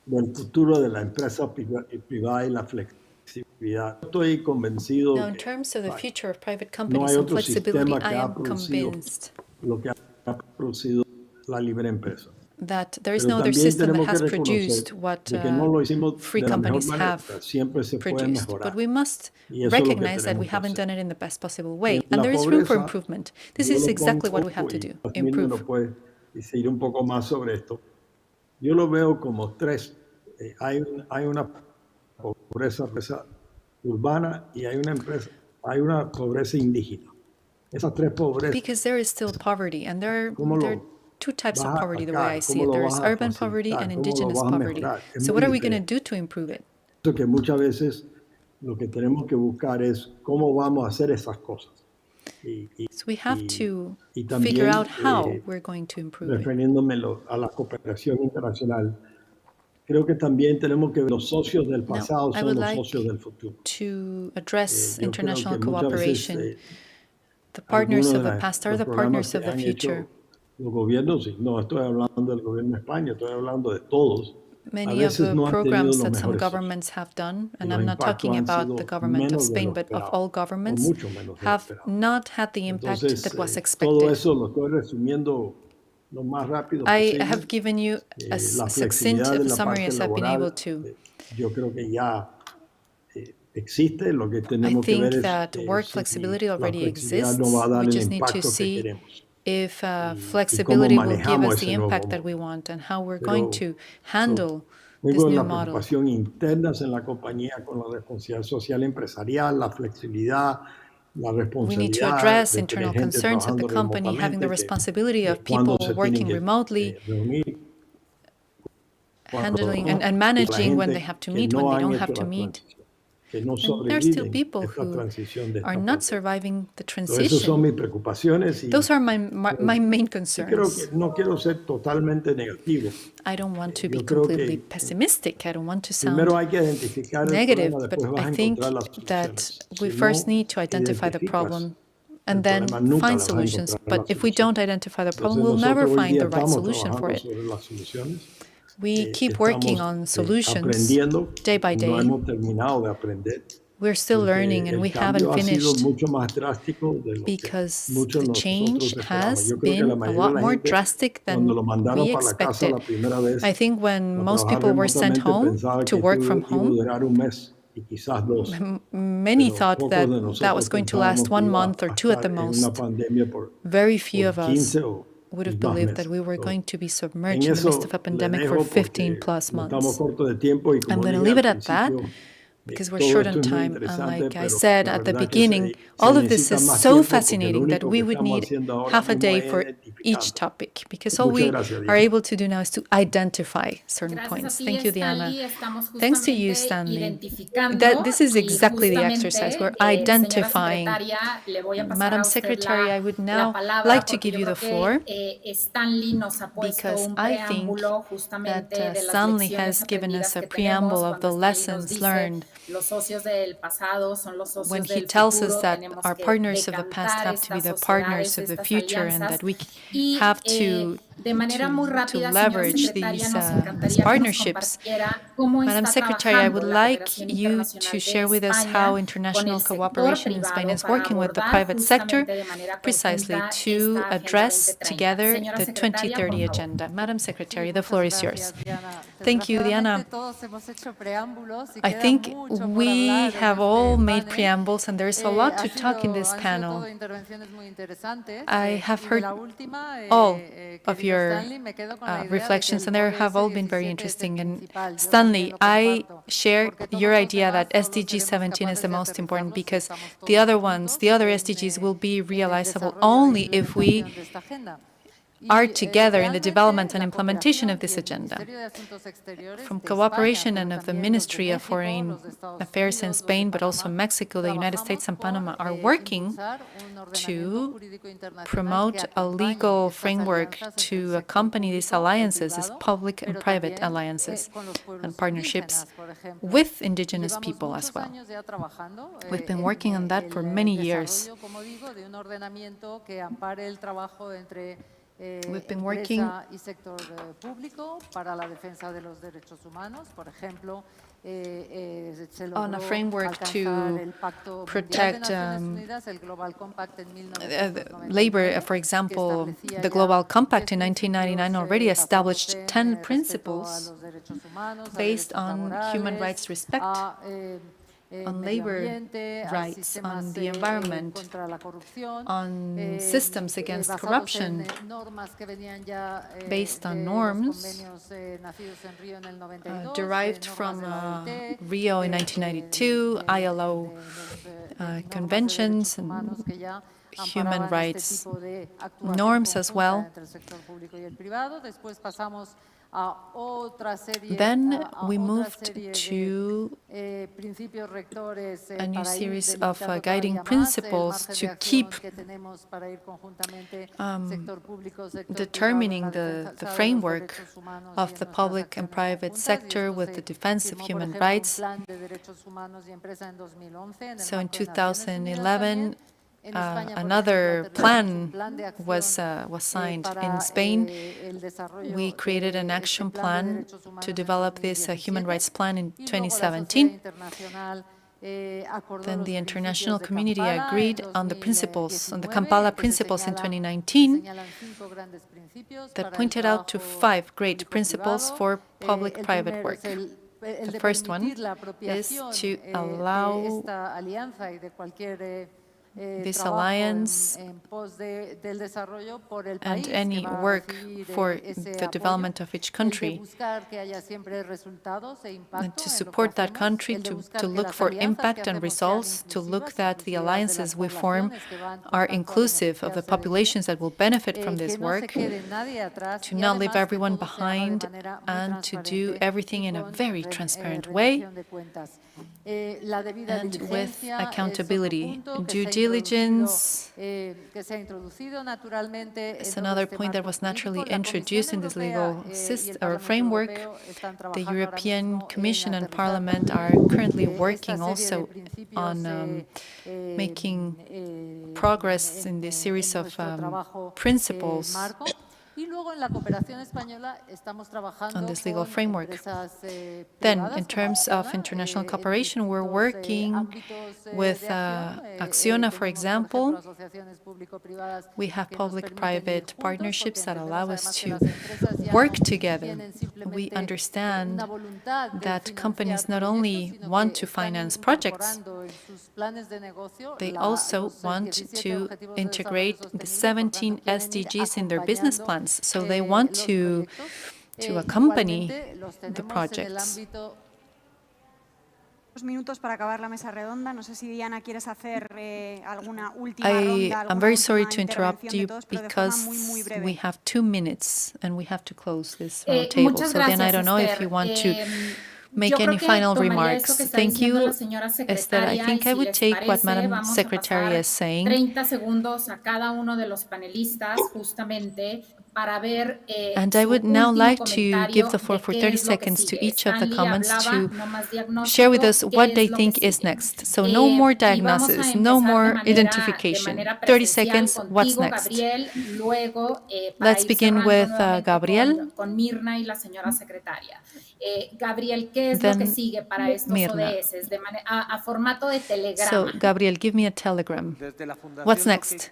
del futuro de la empresa privada y la flexibilidad. Estoy convencido Now, in que terms of the future of private no companies hay and otro flexibility, sistema I que ha am producido convinced lo que ha producido la libre empresa. that there is Pero no other también system that tenemos que has reconocer produced what de que no lo hicimos free de la mejor companies manera. have Siempre se puede produced. But mejorar. we must Y eso es lo que recognize that we tenemos que haven't hacer. done it in the best possible En way. And la there is room for pobreza, improvement. This yo is lo exactly what we pongo, have to y do, Yasmín me lo improve. puede decir un poco más sobre esto. Yo lo veo como tres. Hay una pobreza urbana y hay una pobreza indígena. Esas tres pobrezas, Because there is still poverty, and there ¿cómo are lo two types of vas a poverty, the way I atacar? see ¿Cómo it. lo There vas is a urban poverty and facilitar? ¿Cómo lo indigenous vas a poverty. mejorar? Es So muy what are we going to diferente. do to improve it? Que muchas veces lo que tenemos que buscar es cómo vamos a hacer esas cosas. So we have to Y figure también, out how we're going to improve it. refiriéndome a la cooperación internacional, creo que también tenemos que ver los socios del Now, pasado I son would los like socios del futuro. to address Yo creo international que muchas veces cooperation. The partners algunos of de the past are los the programas partners que of the han hecho future. los gobiernos, y no estoy hablando del gobierno de España, estoy hablando de todos, a Many of veces the no han tenido programs los that some mejores socios. governments have done, Y and los I'm not impactos talking han about sido the government of menos de Spain, lo but of esperado, all o governments, mucho menos de lo have esperado. not had the impact Entonces, that was todo expected. eso lo estoy resumiendo lo más rápido I posible. have given you as La succinct flexibilidad of de a la summary parte as I've been laboral, able to. yo creo que ya existe. Lo que I tenemos que ver think es that work si flexibility la already flexibilidad exists. nos va a dar We el just need to impacto que see queremos if y cómo flexibility will give manejamos us the ese nuevo impact that mundo. we want, and how we're going Pero to handle muy this con new la model. preocupación internas en la compañía, con la responsabilidad social empresarial, la flexibilidad, la We need to responsabilidad address de internal tener gente concerns at the trabajando company, having the remotamente, responsibility of cuando people se tienen working que remotely, reunir, handling cuando and la managing when they gente have to que meet, when no they han don't hecho have to la meet. transición, que no And there are still sobreviven people esta who transición de are esta not pandemia. surviving the Entonces, esas son transition. mis preocupaciones y Those are my main sí creo que concerns. no quiero ser totalmente negativo. I don't want to be Yo creo completely que pessimistic. I don't want to sound primero hay que identificar el negative, problema, but después vas I a think encontrar las that soluciones. we Si first no need to identify the identificas problem el and then problema, nunca find le vas a solutions. encontrar But la if we solución. don't identify the problem, Entonces we'll never nosotros hoy find día the right estamos solution for trabajando it. sobre las soluciones. We keep working Estamos on solutions aprendiendo, day by no day. hemos terminado de aprender. We're still Porque learning and el we cambio haven't ha sido finished mucho más drástico de lo que because muchos the de change nosotros esperábamos. has Yo creo que la been a mayoría de lot la more gente, drastic cuando than lo mandaron we para la casa expected. la primera vez, I think when a most trabajar people were sent remotamente, home pensaba to que work esto from iba a home, durar un mes y quizás dos. many Pero thought pocos de that that was nosotros going to last pensábamos que 1 iba month or a 2 at the estar en una most. pandemia por Very few of us 15 o would have más believed that meses. we were So, going to be en submerged in the midst eso of a le pandemic for dejo 15 porque plus como estamos months. cortos de tiempo y I'm como going to dije leave al it at that principio, because we're todo short esto on es muy time. And interesante, like I pero said la at the verdad que beginning, se all of this necesita is más so tiempo porque lo fascinating that único we que would estamos need haciendo ahora half a mismo day es for each identificando. topic, because all Muchas we gracias, are Diana. able to do now is to identify certain Gracias a points. ti, Thank you, Diana. Stanley. Estamos Thanks to you, justamente Stanley. identificando This is y exactly the exercise. We're justamente, señora identifying. secretaria, le voy a pasar Madam a usted Secretary, I would la now palabra like to porque give yo you the creo floor que Stanley nos ha puesto because un I think preámbulo that justamente de las Stanley lecciones has given aprendidas us a que preamble tenemos of cuando the Stanley nos lessons dice learned los socios del pasado son los when socios he del tells us futuro, that tenemos our que partners of the past decantar have to be estas the partners sociedades, of the estas future and alianzas that we y have to de manera muy rápida, señora leverage secretaria, nos these encantaría que nos partnerships. compartiera cómo Madam está Secretary, I would trabajando la like cooperación you to internacional share de with us España how con international el sector cooperation in Spain privado is para working with the abordar private sector justamente de manera precisely conjunta to esta Agenda address 2030. together Señora the secretaria, por 2030 favor. agenda. Madam Secretary, Sí, the floor muchas is yours. gracias, Diana. Thank you, Diana. Todos hemos hecho preámbulos y I queda think mucho por we hablar en have all este made panel. preambles and there's a lot to Han talk in this sido panel. todo intervenciones muy interesantes. I have Y de heard la última, all of querido your Stanley, me quedo con la idea de que reflections, el and they ODS have all been very 17 es el interesting. And principal. Yo Stanley, también lo I comparto, share porque todos your los idea demás that solo SDG seremos 17 is the capaces de most important aterrizarlos si because estamos the todos other ones, juntos the other en SDGs will be el realizable desarrollo e only if we implementación de esta agenda. are together in the Realmente, development and la implementation cooperación of this y el agenda. Ministerio de Asuntos Exteriores From de cooperation España, and pero of the también los de Ministry of México, Foreign los de Estados Affairs in Unidos, los de Spain, but also Panamá, Mexico, the United trabajamos States, and por, Panama are working impulsar un ordenamiento to jurídico internacional que promote a acompañe legal estas framework alianzas entre el to sector accompany these público, el alliances, these privado, public and pero private también, alliances con los pueblos and partnerships indígenas, por ejemplo. with indigenous Llevamos people as muchos well. años ya trabajando, We've been en, working on that for el many years. desarrollo, como digo, de un ordenamiento que ampare el trabajo entre We've been working empresa y sector público para la defensa de los derechos humanos. Por ejemplo, se logró on a framework alcanzar to el Pacto protect Mundial de Naciones Unidas, el Global Compact en 1999, labor, for example, que the establecía Global ya Compact 10 in 1999 already principios, established basándose 10 en el respeto a principles los derechos humanos, a based derechos on laborales, human rights respect, a, on medio labor ambiente, a rights, sistemas, on the environment, contra la corrupción, on systems against basados corruption, en normas que venían ya, based on de norms los convenios nacidos en Río en el 92, derived normas from de la OIT, Rio in 1992, ILO normas de conventions, derechos humanos que ya human amparaban rights este tipo de actuación norms as conjunta well. entre el sector público y el privado. Después pasamos a otra serie, Then a we otra moved serie to de principios rectores a new para ir series of delimitando guiding todavía más el principles margen to de acción keep que tenemos para ir conjuntamente sector público, sector determining privado en la the defensa de los framework derechos humanos of y en the nuestras public and acciones private conjuntas. Y sector esto with se the defense of firmó, por human ejemplo, un rights. plan de derechos humanos y empresa en 2011 en el So in marco de Naciones Unidas 2011, también. En España, por another ejemplo, tenemos un plan plan de acción, was signed. para, In Spain, el desarrollo we created an de action este plan de plan derechos humanos to en develop this 2017. human rights plan in Y luego la sociedad 2017. internacional, acordó Then los the international principios de community Kampala agreed en on the principles, on the 2019, Kampala que se Principles in señalan 2019 5 grandes principios that para el pointed out to trabajo 5 great principles público-privado. for El public-private primero work. es el The de first one permitir la is apropiación to de allow esta alianza y de cualquier this alliance and any work for the development of each country, and to support that country, to look for impact and results, to look that the alliances we form are inclusive of the populations that will benefit from this work, to not leave everyone behind, and to do everything in a very transparent way and with accountability. Due diligence is another point that was naturally introduced in this legal system or framework. The European Commission and Parliament are currently working also on making progress in this series of principles on this legal framework. Then, in terms of international cooperation, we're working with Acciona, for example. We have public-private partnerships that allow us to work together. We understand that companies not only want to finance projects, they also want to integrate the 17 SDGs in their business plans. So they want to accompany the projects. I'm very sorry to interrupt you because we have 2 minutes and we have to close this table. So then I don't know if you want to make any final remarks. Thank you, Esther. I think I would take what Madam Secretary is saying. 30 segundos a cada uno de los panelistas, justamente, para ver, and I would now like to give the floor for 30 seconds to each of the comments to share with us what they think is next. So no more diagnosis, no more identification. 30 seconds, what's next? Let's begin with Gabriel. Con Mirna y la señora secretaria. Gabriel, ¿qué es lo que sigue para estos ODS? A formato de telegrama. So, Gabriel, give me a telegram. What's next?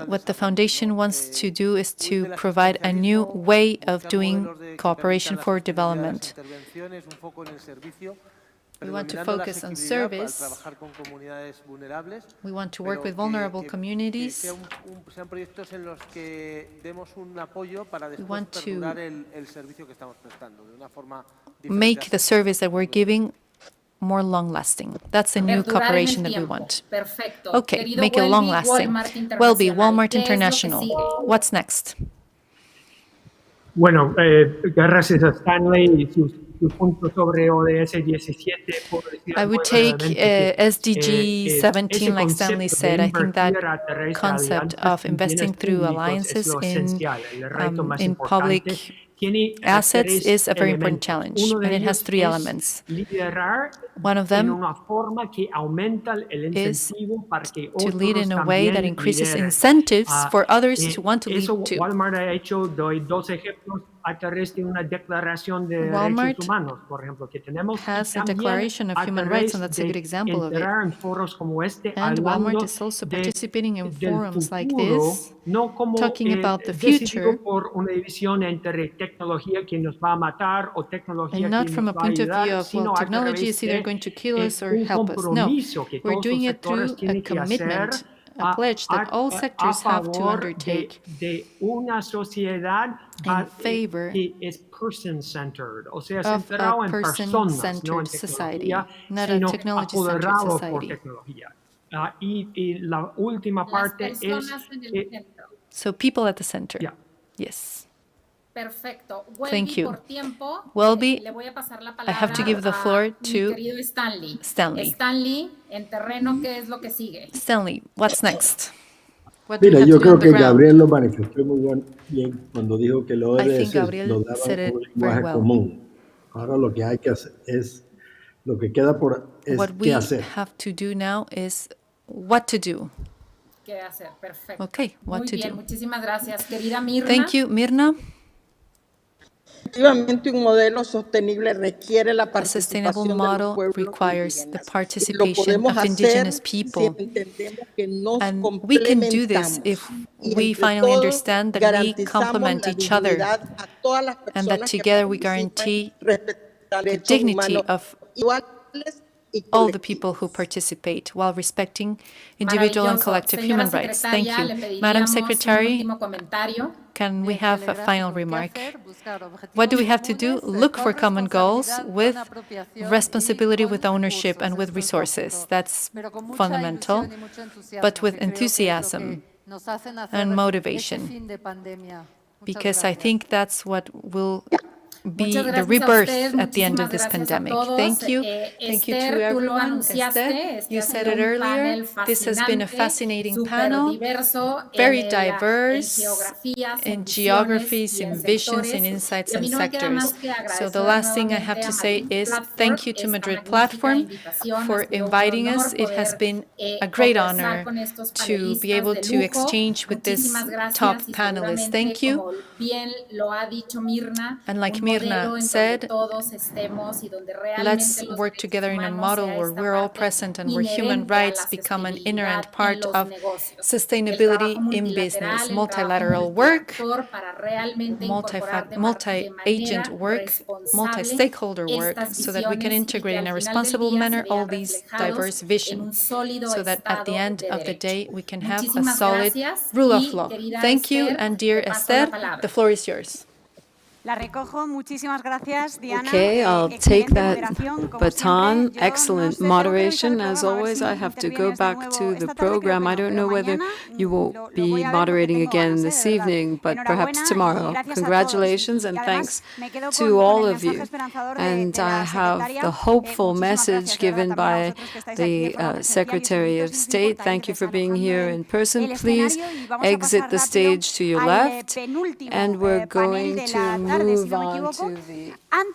What the foundation wants to do is to provide a new way of doing cooperation for development. We want to focus on service. We want to work with vulnerable communities. We want to make the service that we're giving more long-lasting. That's a new cooperation that we want. Okay, make it long-lasting. Welby, Walmart International. What's next? Bueno, gracias a Stanley y sus puntos sobre ODS 17. I would take SDG 17, like Stanley said. I think that concept of investing through alliances in public assets is a very important challenge, and it has 3 elements. One of them is to lead in a way that increases incentives for others to want to lead too. Walmart has a declaration of human rights, and that's a good example of it. And Walmart is also participating in forums like this, talking about the future, and not from a point of view of, well, technology is either going to kill us or help us. No, we're doing it through a commitment, a pledge that all sectors have to undertake in favor of a person-centered society, not a technology-centered society. So people at the center. Yes. Perfecto. Thank you. Welby, I have to give the floor to Stanley. Stanley, en terreno, ¿qué es lo que sigue? Stanley, what's next? Mira, yo creo que Gabriel lo manifestó muy bien cuando dijo que los ODS nos daban un lenguaje común. Ahora lo que hay que hacer es, lo que queda por es qué hacer. What we have to do now is what to do. ¿Qué hacer? Perfecto. Okay, what to do. Muchísimas gracias, querida Mirna. Thank you, Mirna. Efectivamente, un modelo sostenible requiere la A sustainable participación de los model pueblos requires the indígenas. Y lo participation podemos of hacer indigenous si people. entendemos que nos And we can do this if y we entre finally todos understand that we garantizamos complement la each other dignidad a todas las and that personas que together we participen, guarantee respetar the derechos dignity humanos of iguales all the people who participate while respecting individual and collective human rights. Thank you. Madam Secretary, can we have a final remark? What do we have to do? Look for common goals with responsibility, with ownership, and with resources. That's fundamental, but with enthusiasm and motivation, because I think that's what will be the rebirth at the end of this pandemic. Thank you. Thank you to everyone. Esther, you said it earlier. This has been a fascinating panel, very diverse in geographies, in visions, in insights and sectors. So the last thing I have to say is thank you to Madrid Platform for inviting us. It has been a great honor to be able to exchange with this top panelist. Thank you. And like Mirna said, let's work together in a model where we're all present and where human rights become an inherent part of sustainability in business. Multilateral work, multi-agent work, multi-stakeholder work, so that we can integrate in a responsible manner all these diverse visions, so that at the end of the day we can have a solid rule of law. Thank you, and dear Esther, the floor is yours. La recojo. Muchísimas gracias, Diana. Okay, I'll take that baton. Excellent moderation. As always, I have to go back to the program. I don't know whether you will be moderating again this evening, but perhaps tomorrow. Congratulations and thanks to all of you. And I have the hopeful message given by the Secretary of State. Thank you for being here in person. Please exit the stage to your left, and we're going to move on to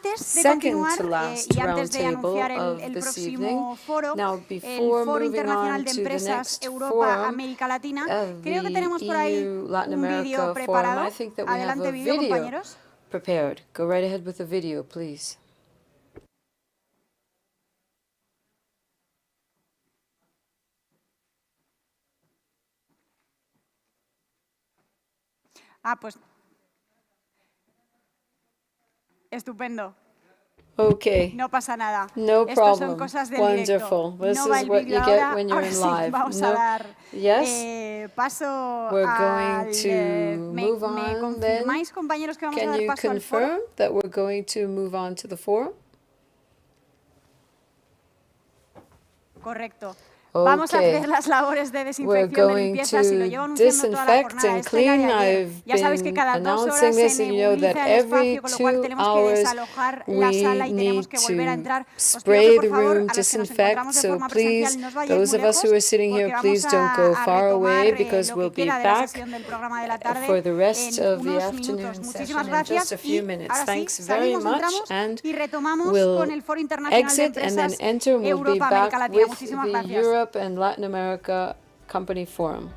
the second to last roundtable of this evening. Now, before moving on to the next forum of the EU Latin America Forum, I think that we have a video prepared. Go right ahead with the video, please. Pues estupendo. Okay. No pasa nada. No Estos problem. son cosas del Wonderful. directo. This No va is el what vídeo you get ahora. when you're Ahora in sí, live. vamos a No. dar Yes. paso We're al... going to move on ¿Me then. confirmáis, compañeros, que vamos a Can dar you paso al foro? confirm that we're going to move on to the forum? Correcto. Vamos a hacer las labores de desinfección, de limpieza, si lo llevo anunciando toda la jornada estelar ayer. Ya sabéis que cada 2 horas se nebuliza el espacio, con lo cual tenemos que desalojar la sala y tenemos que volver a entrar. Os pido que, por favor, a los que nos encontramos de forma presencial, no os vayáis muy lejos, porque vamos a retomar lo que queda de la sesión del programa de la tarde en unos minutos. Muchísimas gracias y ahora sí, salimos, entramos y retomamos con el Foro Internacional de Empresas Europa-América Latina. Muchísimas gracias. And Latin America Company Forum.